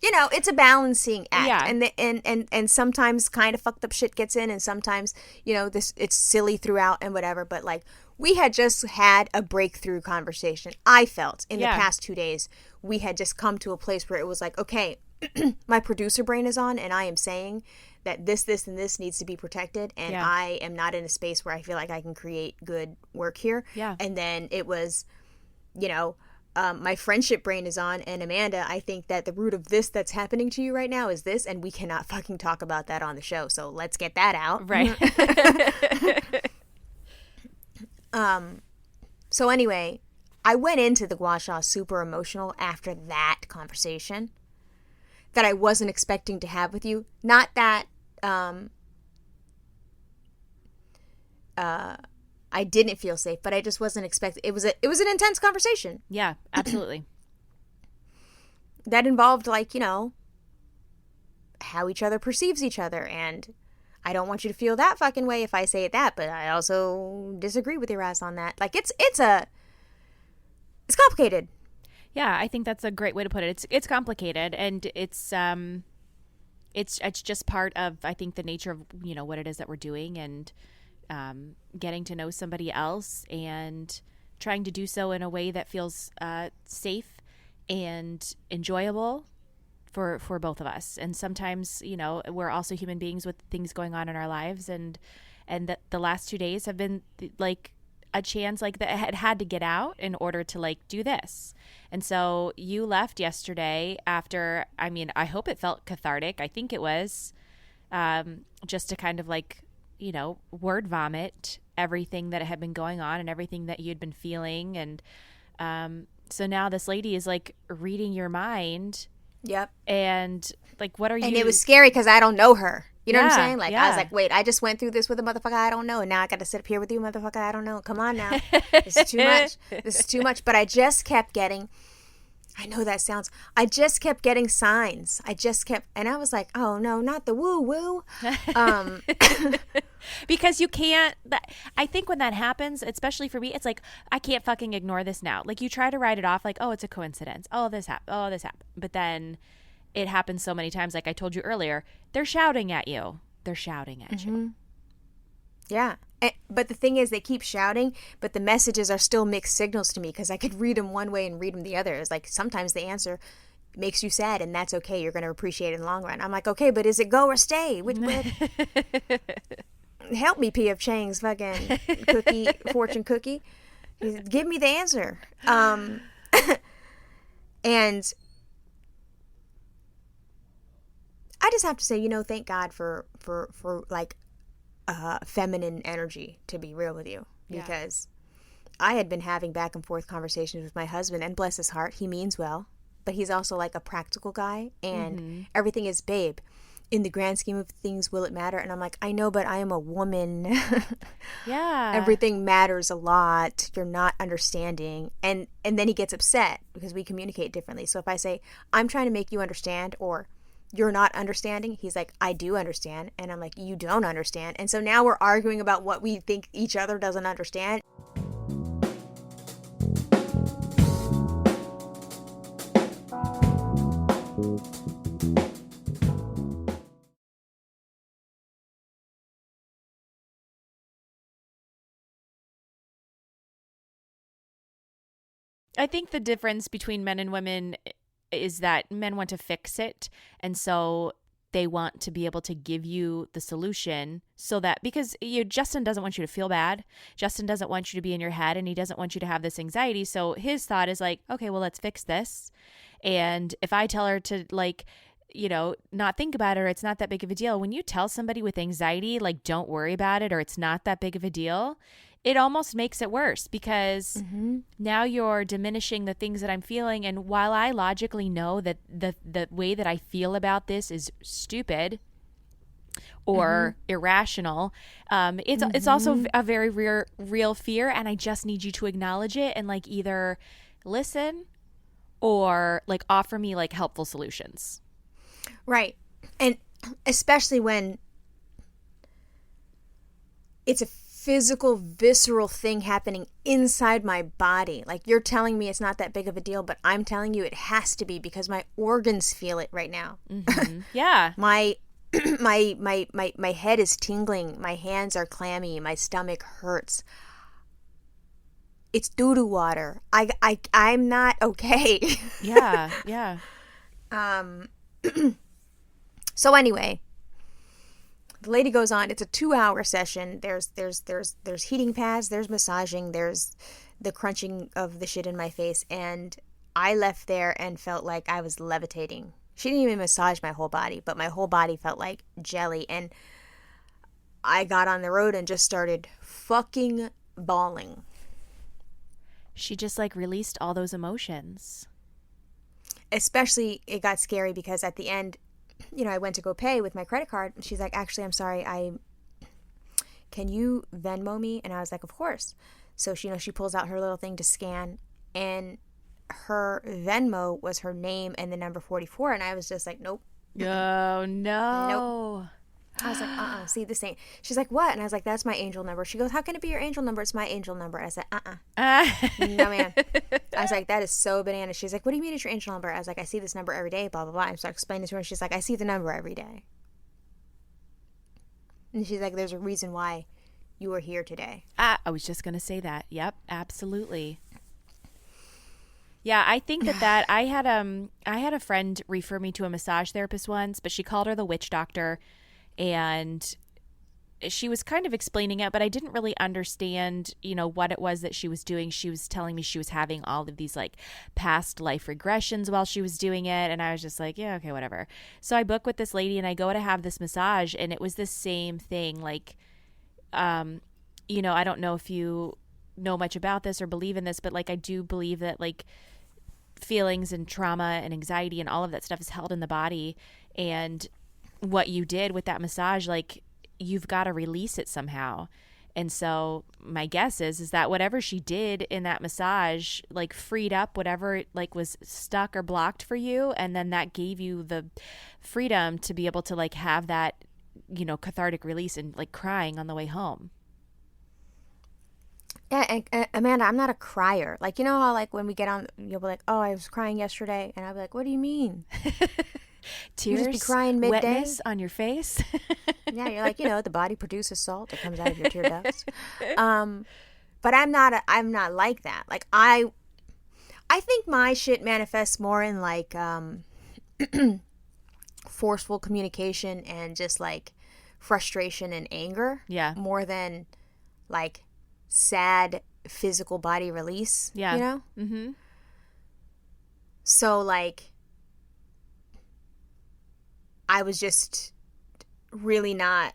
you know, it's a balancing act. Yeah. And sometimes kind of fucked up shit gets in, and sometimes, you know, it's silly throughout and whatever. But like, we had just had a breakthrough conversation. I felt in the past 2 days, we had just come to a place where it was like, okay, my producer brain is on, and I am saying that this, and this needs to be protected, and I am not in a space where I feel like I can create good work here. Yeah. And then it was, you know, my friendship brain is on, and Amanda, I think that the root of this that's happening to you right now is this, and we cannot fucking talk about that on the show, so let's get that out. Right. So anyway, I went into the Gua Sha super emotional after that conversation that I wasn't expecting to have with you. Not that I didn't feel safe, but I just wasn't expecting. It was an intense conversation. Yeah, absolutely. That involved, like, you know, how each other perceives each other, and I don't want you to feel that fucking way if I say that, but I also disagree with your ass on that. Like, it's complicated. Yeah, I think that's a great way to put it. It's complicated, and it's just part of, I think, the nature of, you know, what it is that we're doing, and getting to know somebody else and trying to do so in a way that feels safe and enjoyable for both of us. And sometimes, you know, we're also human beings with things going on in our lives, and the last 2 days have been like a chance like that had to get out in order to like do this. And so you left yesterday after, I mean, I hope it felt cathartic. I think it was, just to kind of like, you know, word vomit everything that had been going on and everything that you'd been feeling. And so now this lady is like reading your mind. Yep. And like, what are you? And it was scary because I don't know her. You know what I'm saying? Like, yeah. I was like, wait, I just went through this with a motherfucker I don't know, and now I got to sit up here with you, motherfucker I don't know. Come on now. This is too much. This is too much. But I just kept getting, I know that sounds, I just kept getting signs. And I was like, oh no, not the woo-woo. Because you can't, I think when that happens, especially for me, it's like, I can't fucking ignore this now. Like, you try to write it off like, oh, it's a coincidence. Oh, this happened. But then it happens so many times. Like I told you earlier, they're shouting at you. You. Yeah. But the thing is, they keep shouting, but the messages are still mixed signals to me because I could read them one way and read them the other. It's like sometimes the answer makes you sad, and that's okay. You're going to appreciate it in the long run. I'm like, okay, but is it go or stay? Which help me, P.F. Chang's fucking fortune cookie. Give me the answer. And I just have to say, thank God for like feminine energy, to be real with you, because I had been having back and forth conversations with my husband, and bless his heart, he means well, but he's also like a practical guy, and everything is, babe, in the grand scheme of things, will it matter? And I'm like, I know, but I am a woman. Yeah. Everything matters a lot. You're not understanding. And then he gets upset because we communicate differently. So if I say, I'm trying to make you understand, or you're not understanding, he's like, I do understand. And I'm like, you don't understand. And so now we're arguing about what we think each other doesn't understand. I think the difference between men and women is that men want to fix it. And so they want to be able to give you the solution, so that, because Justin doesn't want you to feel bad. Justin doesn't want you to be in your head, and he doesn't want you to have this anxiety. So his thought is like, okay, well, let's fix this. And if I tell her to not think about it, or it's not that big of a deal. When you tell somebody with anxiety, like, don't worry about it, or it's not that big of a deal, it almost makes it worse, because now you're diminishing the things that I'm feeling. And while I logically know that the way that I feel about this is stupid or irrational, it's also a very real fear. And I just need you to acknowledge it and like either listen or like offer me like helpful solutions. Right. And especially when it's a physical, visceral thing happening inside my body. Like, you're telling me it's not that big of a deal, but I'm telling you it has to be, because my organs feel it right now. Yeah. My head is tingling. My hands are clammy. My stomach hurts. It's doo-doo water. I'm not okay. Yeah. So anyway, the lady goes on. It's a 2-hour session. There's heating pads, there's massaging, there's the crunching of the shit in my face, and I left there and felt like I was levitating. She didn't even massage my whole body, but my whole body felt like jelly, and I got on the road and just started fucking bawling. She just like released all those emotions. Especially, it got scary because at the end, I went to go pay with my credit card. She's like, actually, I'm sorry. Can you Venmo me? And I was like, of course. So she pulls out her little thing to scan, and her Venmo was her name and the number 44. And I was just like, nope. Oh, no. Nope. I was like, see, this ain't. She's like, what? And I was like, that's my angel number. She goes, how can it be your angel number? It's my angel number. I said, no, man. I was like, that is so bananas. She's like, what do you mean it's your angel number? I was like, I see this number every day, blah, blah, blah. I started explaining to her. She's like, I see the number every day. And she's like, there's a reason why you are here today. I was just going to say that. Yep, absolutely. Yeah, I think that I had a friend refer me to a massage therapist once, but she called her the witch doctor. And she was kind of explaining it, but I didn't really understand, what it was that she was doing. She was telling me she was having all of these like past life regressions while she was doing it. And I was just like, yeah, okay, whatever. So I book with this lady and I go to have this massage, and it was the same thing. Like, I don't know if you know much about this or believe in this, but like, I do believe that like feelings and trauma and anxiety and all of that stuff is held in the body. And what you did with that massage, like, you've got to release it somehow. And so my guess is that whatever she did in that massage, like, freed up whatever like was stuck or blocked for you. And then that gave you the freedom to be able to like have that, cathartic release and like crying on the way home. Yeah, and Amanda, I'm not a crier. Like, how like when we get on, you'll be like, oh, I was crying yesterday. And I'll be like, what do you mean? Tears, just be crying midday. wetness on your face. Yeah, you're like, the body produces salt that comes out of your tear ducts. But I'm not like that. Like I think my shit manifests more in like forceful communication and just like frustration and anger. Yeah. More than like sad physical body release. Yeah. Mm-hmm. So like I was just really not,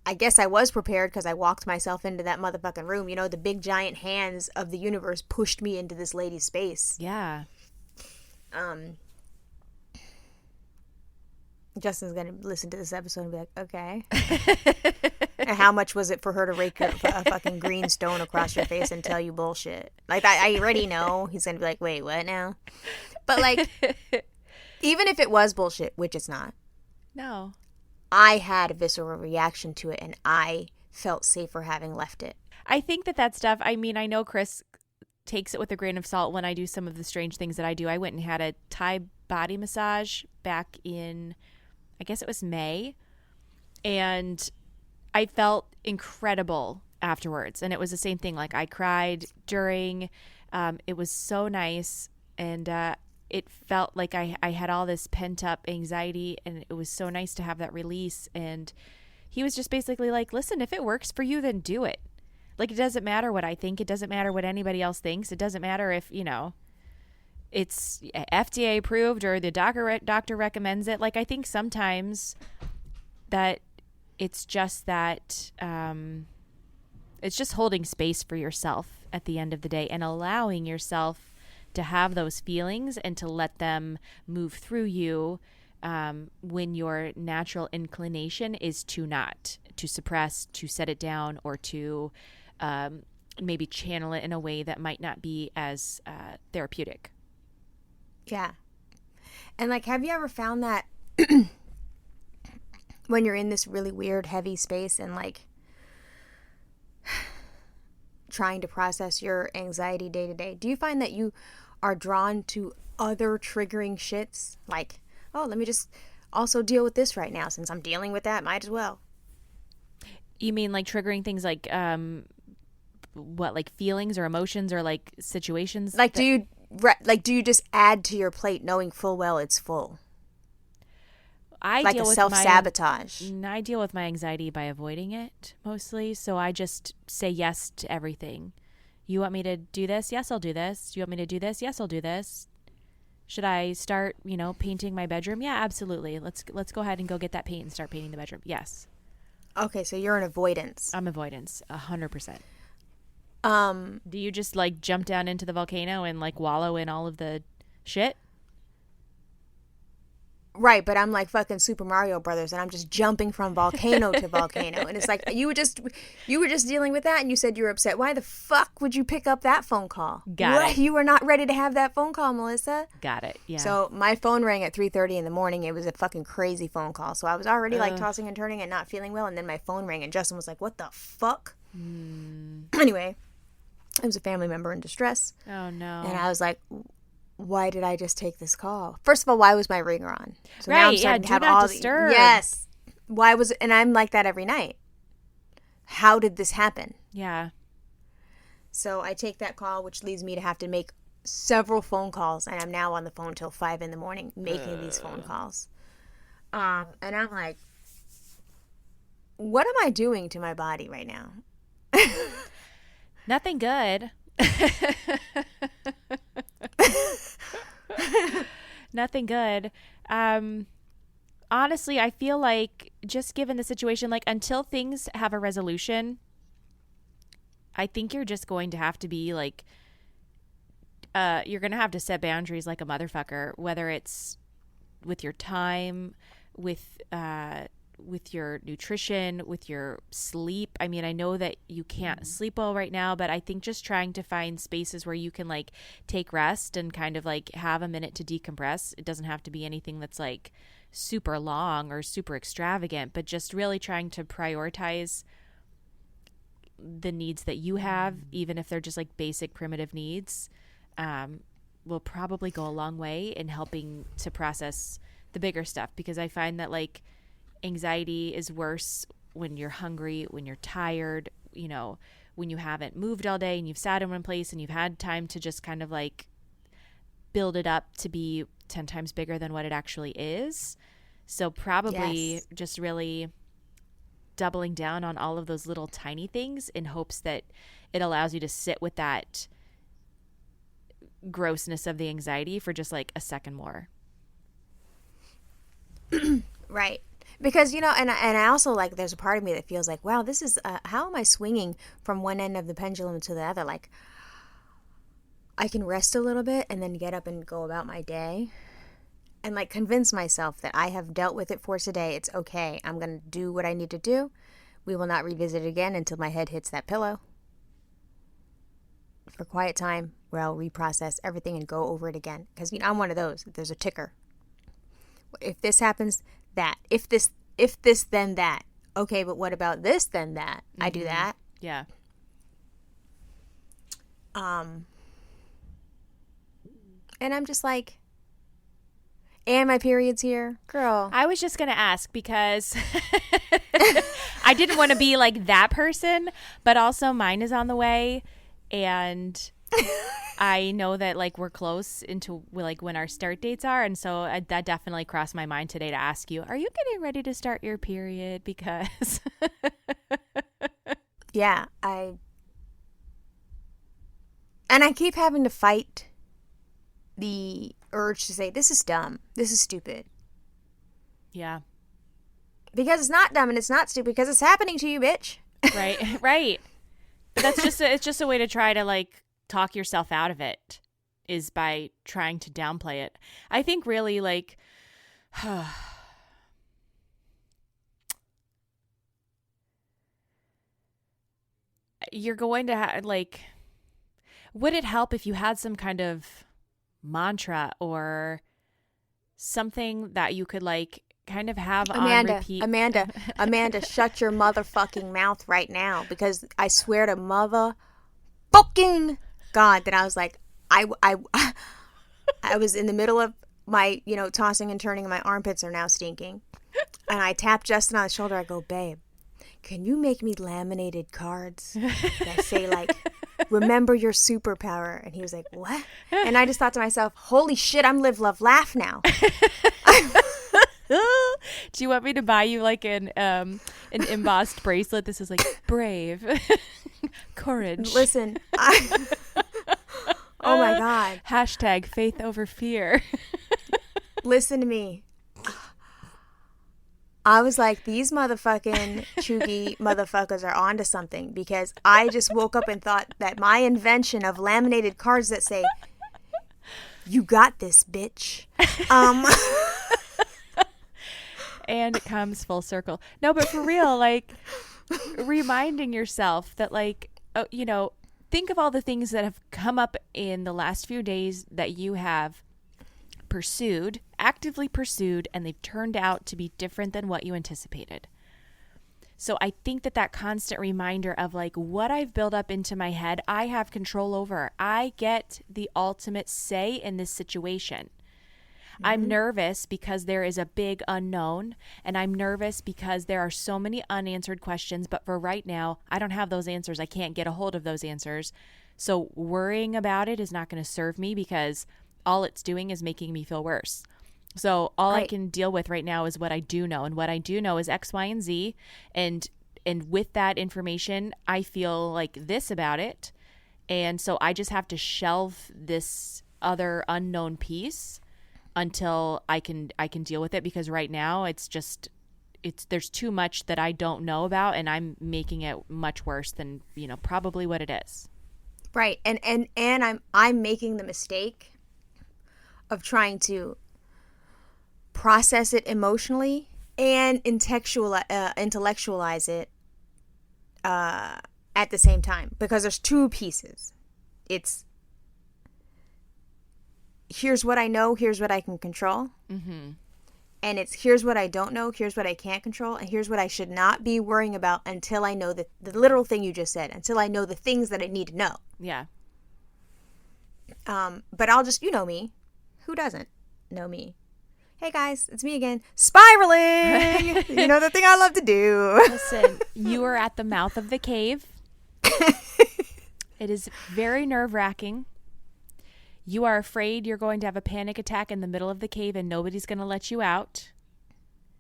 I guess I was prepared because I walked myself into that motherfucking room. The big giant hands of the universe pushed me into this lady's space. Yeah. Justin's going to listen to this episode and be like, okay. And how much was it for her to rake a fucking green stone across your face and tell you bullshit? Like, I already know. He's going to be like, wait, what now? But, like, even if it was bullshit, which it's not. No. I had a visceral reaction to it, and I felt safer having left it. I think that stuff, I mean, I know Chris takes it with a grain of salt when I do some of the strange things that I do. I went and had a Thai body massage back in, I guess it was May, and I felt incredible afterwards. And it was the same thing. Like, I cried during, it was so nice, and it felt like I had all this pent up anxiety, and it was so nice to have that release. And he was just basically like, listen, if it works for you, then do it. Like, it doesn't matter what I think. It doesn't matter what anybody else thinks. It doesn't matter if, it's FDA approved or the doctor recommends it. Like, I think sometimes that it's just that it's just holding space for yourself at the end of the day and allowing yourself to have those feelings and to let them move through you when your natural inclination is to suppress, to set it down, or to maybe channel it in a way that might not be as therapeutic. Yeah. And like, have you ever found that when you're in this really weird, heavy space and like trying to process your anxiety day to day, do you find that you are drawn to other triggering shits? Like, oh, let me just also deal with this right now since I'm dealing with that, might as well. You mean like triggering things like what, like feelings or emotions or like situations? Like, do you just add to your plate knowing full well it's full? I deal with self-sabotage. I deal with my anxiety by avoiding it mostly. So I just say yes to everything. You want me to do this? Yes, I'll do this. You want me to do this? Yes, I'll do this. Should I start, painting my bedroom? Yeah, absolutely. Let's go ahead and go get that paint and start painting the bedroom. Yes. Okay, so you're an avoidance. I'm avoidance, 100%. Do you just like jump down into the volcano and like wallow in all of the shit? Right, but I'm like fucking Super Mario Brothers, and I'm just jumping from volcano to volcano, and it's like you were just dealing with that, and you said you were upset. Why the fuck would you pick up that phone call? Got it. You were not ready to have that phone call, Melissa. Got it. Yeah. So my phone rang at 3:30 in the morning. It was a fucking crazy phone call. So I was already like tossing and turning and not feeling well, and then my phone rang, and Justin was like, "What the fuck?" Anyway, it was a family member in distress. Oh no. And I was like, why did I just take this call? First of all, why was my ringer on? So right, now I'm starting to have all disturb. Yes. Why was it? And I'm like that every night. How did this happen? Yeah. So I take that call, which leads me to have to make several phone calls, and I'm now on the phone till 5 a.m. making these phone calls. And I'm like, what am I doing to my body right now? Nothing good. Nothing good. Honestly, I feel like just given the situation, like until things have a resolution, I think you're just going to have to be like, you're going to have to set boundaries like a motherfucker, whether it's with your time, with your nutrition, with your sleep. I mean, I know that you can't sleep well right now, but I think just trying to find spaces where you can like take rest and kind of like have a minute to decompress. It doesn't have to be anything that's like super long or super extravagant, but just really trying to prioritize the needs that you have, even if they're just like basic primitive needs, will probably go a long way in helping to process the bigger stuff, because I find that like anxiety is worse when you're hungry, when you're tired, you know, when you haven't moved all day and you've sat in one place and you've had time to just kind of like build it up to be 10 times bigger than what it actually is. So probably just really doubling down on all of those little tiny things in hopes that it allows you to sit with that grossness of the anxiety for just like a second more. Right. Because, you know, and I also, like, there's a part of me that feels like, wow, this is, how am I swinging from one end of the pendulum to the other? Like, I can rest a little bit and then get up and go about my day and, like, convince myself that I have dealt with it for today. It's okay. I'm going to do what I need to do. We will not revisit it again until my head hits that pillow. For quiet time where I'll reprocess everything and go over it again. Because, you know, I'm one of those. There's a ticker. If this happens, that. If this, then that. Okay, but what about this, then that? Mm-hmm. I do that. Yeah. And I'm just like, and my period's here? Girl. I was just going to ask because I didn't want to be like that person, but also mine is on the way. And I know that like we're close into like when our start dates are. And so that definitely crossed my mind today to ask you, are you getting ready to start your period? Because yeah, and I keep having to fight the urge to say, this is dumb. This is stupid. Yeah. Because it's not dumb and it's not stupid because it's happening to you, bitch. Right. Right. But that's just it's just a way to try to like talk yourself out of it, is by trying to downplay it. I think really like you're going to like, would it help if you had some kind of mantra or something that you could like kind of have on repeat? Amanda, shut your motherfucking mouth right now, because I swear to mother fucking God that I was like, I was in the middle of my, you know, tossing and turning, and my armpits are now stinking. And I tapped Justin on the shoulder. I go, babe, can you make me laminated cards that say like, remember your superpower? And he was like, what? And I just thought to myself, holy shit, I'm live, love, laugh now. Do you want me to buy you like an embossed bracelet? This is like brave, courage. Listen, oh my God. Hashtag faith over fear. Listen to me. I was like, these motherfucking chuggy motherfuckers are onto something, because I just woke up and thought that my invention of laminated cards that say, you got this, bitch. And it comes full circle. No, but for real, like reminding yourself that like, you know, think of all the things that have come up in the last few days that you have actively pursued, and they've turned out to be different than what you anticipated. So I think that constant reminder of like what I've built up into my head, I have control over. I get the ultimate say in this situation. Mm-hmm. I'm nervous because there is a big unknown, and I'm nervous because there are so many unanswered questions, but for right now, I don't have those answers. I can't get a hold of those answers. So worrying about it is not going to serve me, because all it's doing is making me feel worse. So all I can deal with right now is what I do know. And what I do know is X, Y, and Z. And with that information, I feel like this about it. And so I just have to shelve this other unknown piece until I can deal with it, because right now there's too much that I don't know about, and I'm making it much worse than, you know, probably what it is. Right. And I'm making the mistake of trying to process it emotionally and intellectualize it at the same time, because there's two pieces. It's here's what I know, here's what I can control. Mm-hmm. And it's here's what I don't know, here's what I can't control, and here's what I should not be worrying about until I know the literal thing you just said, until I know the things that I need to know. Yeah. But I'll just, you know me. Who doesn't know me? Hey guys, it's me again. Spiraling! You know, the thing I love to do. Listen, you are at the mouth of the cave. It is very nerve-wracking. You are afraid you're going to have a panic attack in the middle of the cave and nobody's going to let you out.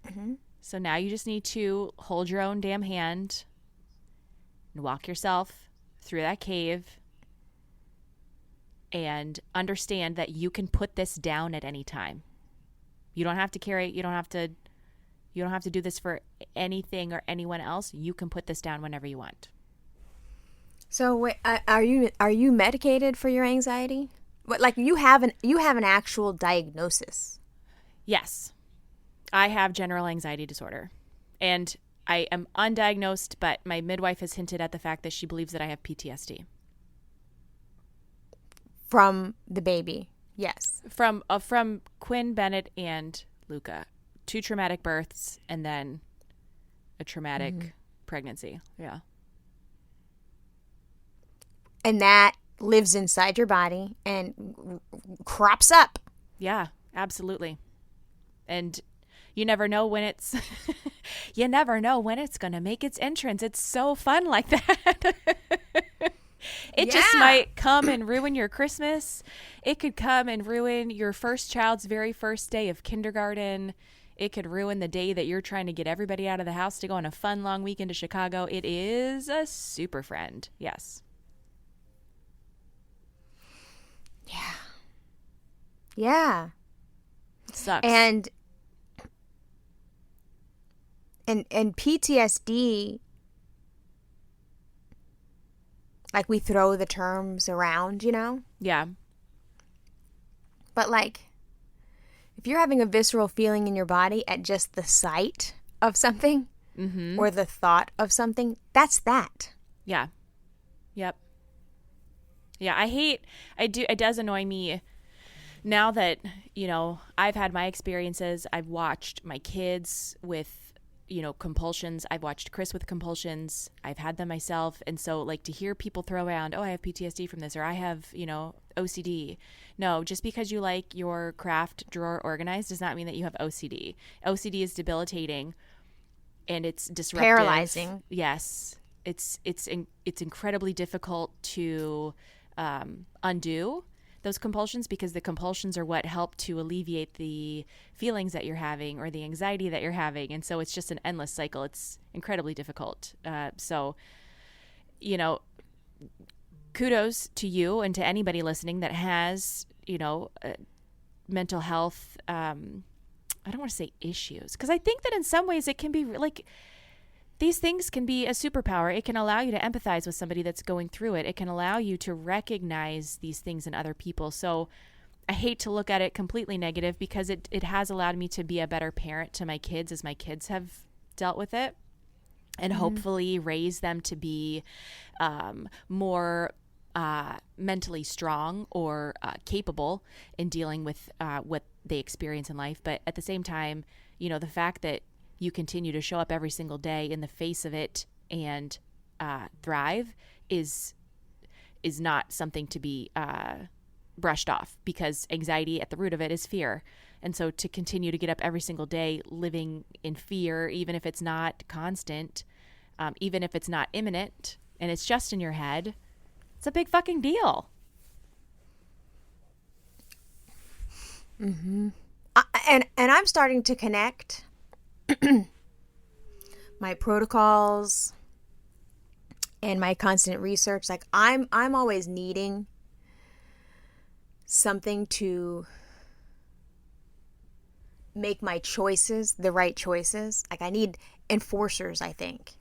Mm-hmm. So now you just need to hold your own damn hand and walk yourself through that cave and understand that you can put this down at any time. You don't have to carry it. You don't have to do this for anything or anyone else. You can put this down whenever you want. So wait, are you medicated for your anxiety? What, like you have an actual diagnosis? Yes. I have general anxiety disorder. And I am undiagnosed, but my midwife has hinted at the fact that she believes that I have PTSD. From the baby, yes. From Quinn, Bennett, and Luca. 2 traumatic births and then a traumatic pregnancy. Yeah. And that lives inside your body and crops up. Yeah, absolutely. And you never know when it's you never know when it's going to make its entrance. It's so fun like that. It just might come and ruin your Christmas. It could come and ruin your first child's very first day of kindergarten. It could ruin the day that you're trying to get everybody out of the house to go on a fun long weekend to Chicago. It is a super friend. Yes. Yeah. Yeah. It sucks. And PTSD, like we throw the terms around, you know? Yeah. But like, if you're having a visceral feeling in your body at just the sight of something or the thought of something, that's that. Yeah. Yep. Yeah, it does annoy me now that, you know, I've had my experiences. I've watched my kids with, you know, compulsions. I've watched Chris with compulsions. I've had them myself. And so, like, to hear people throw around, oh, I have PTSD from this, or I have, you know, OCD. No, just because you like your craft drawer organized does not mean that you have OCD. OCD is debilitating and it's disruptive. Paralyzing. Yes. It's incredibly difficult to undo those compulsions, because the compulsions are what help to alleviate the feelings that you're having or the anxiety that you're having. And so it's just an endless cycle. It's incredibly difficult. So, you know, kudos to you and to anybody listening that has, you know, mental health, I don't want to say issues, because I think that in some ways it can be like, these things can be a superpower. It can allow you to empathize with somebody that's going through it. It can allow you to recognize these things in other people. So I hate to look at it completely negative, because it has allowed me to be a better parent to my kids as my kids have dealt with it, and hopefully raise them to be more mentally strong or capable in dealing with what they experience in life. But at the same time, you know, the fact that you continue to show up every single day in the face of it and thrive is not something to be brushed off, because anxiety at the root of it is fear. And so to continue to get up every single day living in fear, even if it's not constant, even if it's not imminent and it's just in your head, it's a big fucking deal. And I'm starting to connect my protocols and my constant research. Like I'm always needing something to make my choices the right choices. Like I need enforcers, I think.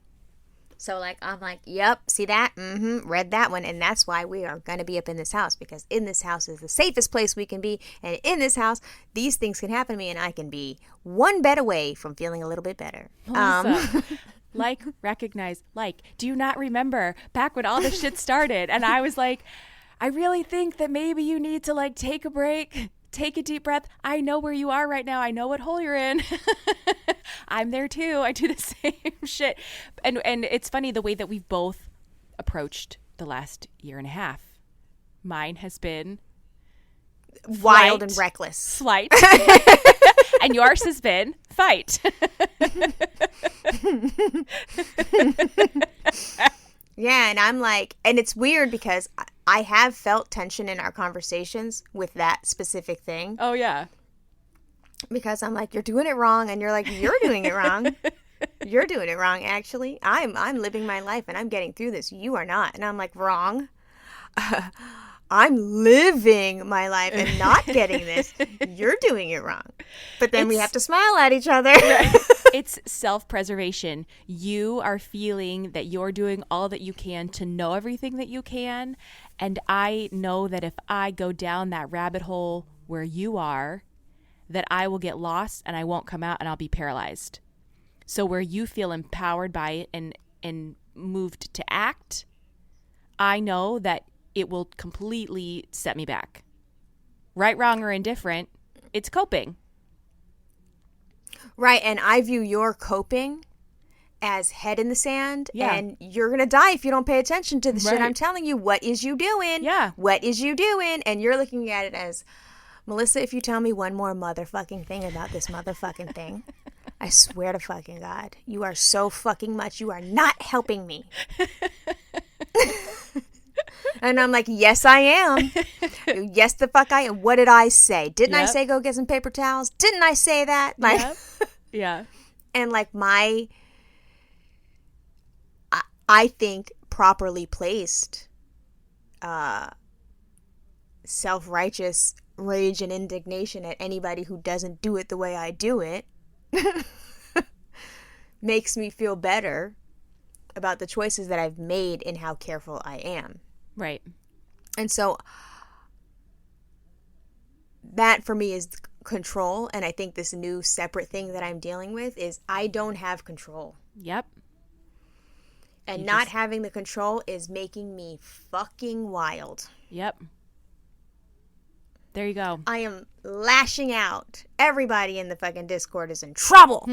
So like I'm like, yep, see that? Read that one. And that's why we are going to be up in this house, because in this house is the safest place we can be. And in this house, these things can happen to me, and I can be one bed away from feeling a little bit better. Like, recognize, like, do you not remember back when all this shit started? And I was like, I really think that maybe you need to like take a break, take a deep breath. I know where you are right now. I know what hole you're in. I'm there too. I do the same shit. And it's funny the way that we've both approached the last year and a half. Mine has been wild and reckless. Flight. And yours has been fight. Yeah, and I'm like, and it's weird because I have felt tension in our conversations with that specific thing. Oh, yeah. Because I'm like, you're doing it wrong, and you're like, you're doing it wrong. You're doing it wrong, actually. I'm living my life, and I'm getting through this. You are not. And I'm like, wrong. I'm living my life and not getting this. You're doing it wrong. But then we have to smile at each other. It's self-preservation. You are feeling that you're doing all that you can to know everything that you can. And I know that if I go down that rabbit hole where you are, that I will get lost and I won't come out and I'll be paralyzed. So where you feel empowered by it and moved to act, I know that it will completely set me back. Right, wrong, or indifferent, it's coping. Right, and I view your coping as head in the sand, Yeah. and you're going to die if you don't pay attention to the shit Right. I'm telling you. What is you doing? Yeah. What is you doing? And you're looking at it as, Melissa, if you tell me one more motherfucking thing about this motherfucking thing, I swear to fucking God, you are so fucking much. You are not helping me. And I'm like, yes, I am. Yes, the fuck I am. What did I say? Didn't I Yep. say go get some paper towels? Didn't I say that? Like, Yep. Yeah. and like I think properly placed self-righteous rage and indignation at anybody who doesn't do it the way I do it makes me feel better about the choices that I've made and how careful I am. Right. And so that for me is control. And I think this new separate thing that I'm dealing with is I don't have control. Yep. And not having the control is making me fucking wild. Yep. There you go. I am lashing out. Everybody in the fucking Discord is in trouble.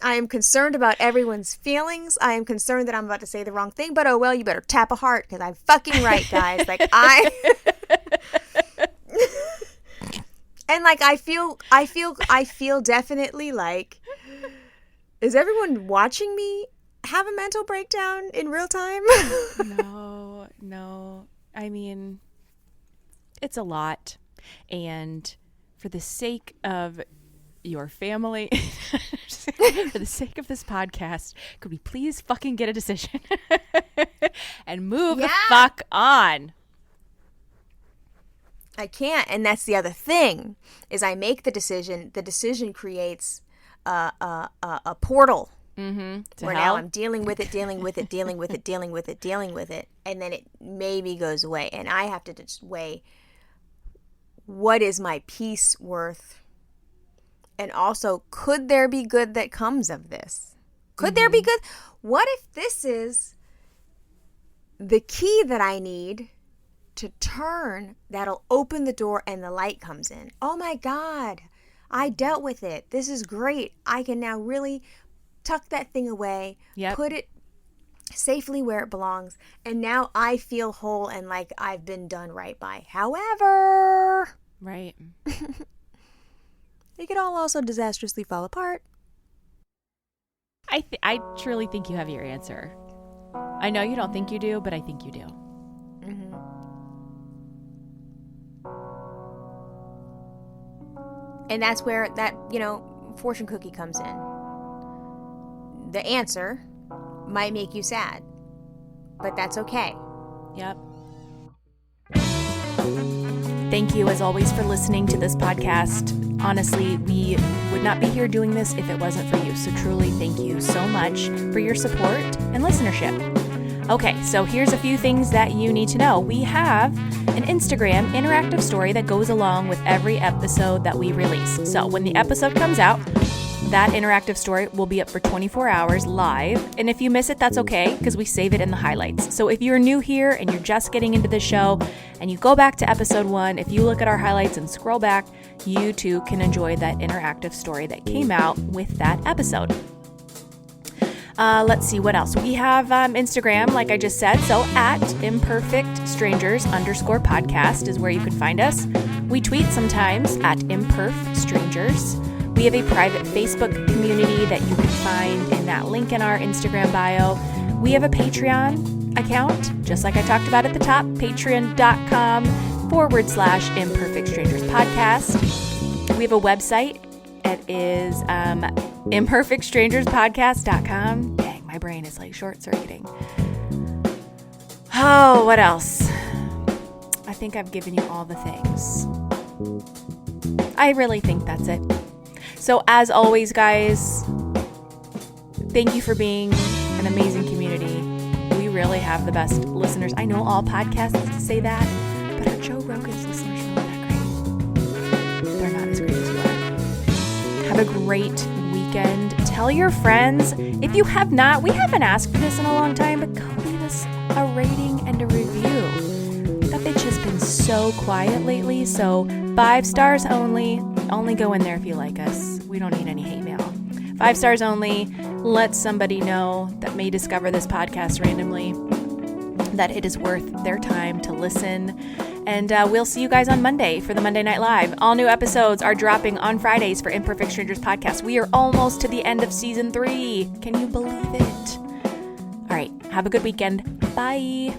I am concerned about everyone's feelings. I am concerned that I'm about to say the wrong thing, but oh well, you better tap a heart because I'm fucking right, guys. Like and like I feel definitely like, is everyone watching me have a mental breakdown in real time? No. I mean, it's a lot. And for the sake of your family, for the sake of this podcast, could we please fucking get a decision and move the fuck on? I can't, and that's the other thing, is I make the decision creates a portal. Mm-hmm. Where now I'm dealing with it, and then it maybe goes away. And I have to just weigh, what is my peace worth? And also, could there be good that comes of this? Could there be good? What if this is the key that I need to turn that'll open the door and the light comes in? Oh my God, I dealt with it. This is great. I can now really tuck that thing away, put it safely where it belongs, and now I feel whole and like I've been done right by. However, right, it could all also disastrously fall apart. I truly think you have your answer. I know you don't think you do, but I think you do. Mm-hmm. And that's where that, fortune cookie comes in. The answer might make you sad, but that's okay. Yep. Thank you, as always, for listening to this podcast. Honestly, we would not be here doing this if it wasn't for you. So truly, thank you so much for your support and listenership. Okay, so here's a few things that you need to know. We have an Instagram interactive story that goes along with every episode that we release. So when the episode comes out, that interactive story will be up for 24 hours live. And if you miss it, that's okay, because we save it in the highlights. So if you're new here and you're just getting into the show and you go back to episode 1, if you look at our highlights and scroll back, you too can enjoy that interactive story that came out with that episode. Let's see what else. We have Instagram, like I just said. So at imperfectstrangers_podcast is where you can find us. We tweet sometimes at imperfstrangers. We have a private Facebook community that you can find in that link in our Instagram bio. We have a Patreon account, just like I talked about at the top, patreon.com/imperfectstrangerspodcast. We have a website. It is imperfectstrangerspodcast.com. Dang, my brain is like short-circuiting. Oh, what else? I think I've given you all the things. I really think that's it. So as always, guys, thank you for being an amazing community. We really have the best listeners. I know all podcasts say that, but our Joe Rogan's listeners are not that great. They're not as great as you are. Have a great weekend. Tell your friends. If you have not, we haven't asked for this in a long time, but go leave us a rating and a review. That bitch has been so quiet lately, so 5 stars only. Only go in there if you like us. We don't need any hate mail. 5 stars only. Let somebody know that may discover this podcast randomly that it is worth their time to listen. And we'll see you guys on Monday for the Monday Night Live. All new episodes are dropping on Fridays for Imperfect Strangers Podcast. We are almost to the end of season 3. Can you believe it? All right. Have a good weekend. Bye.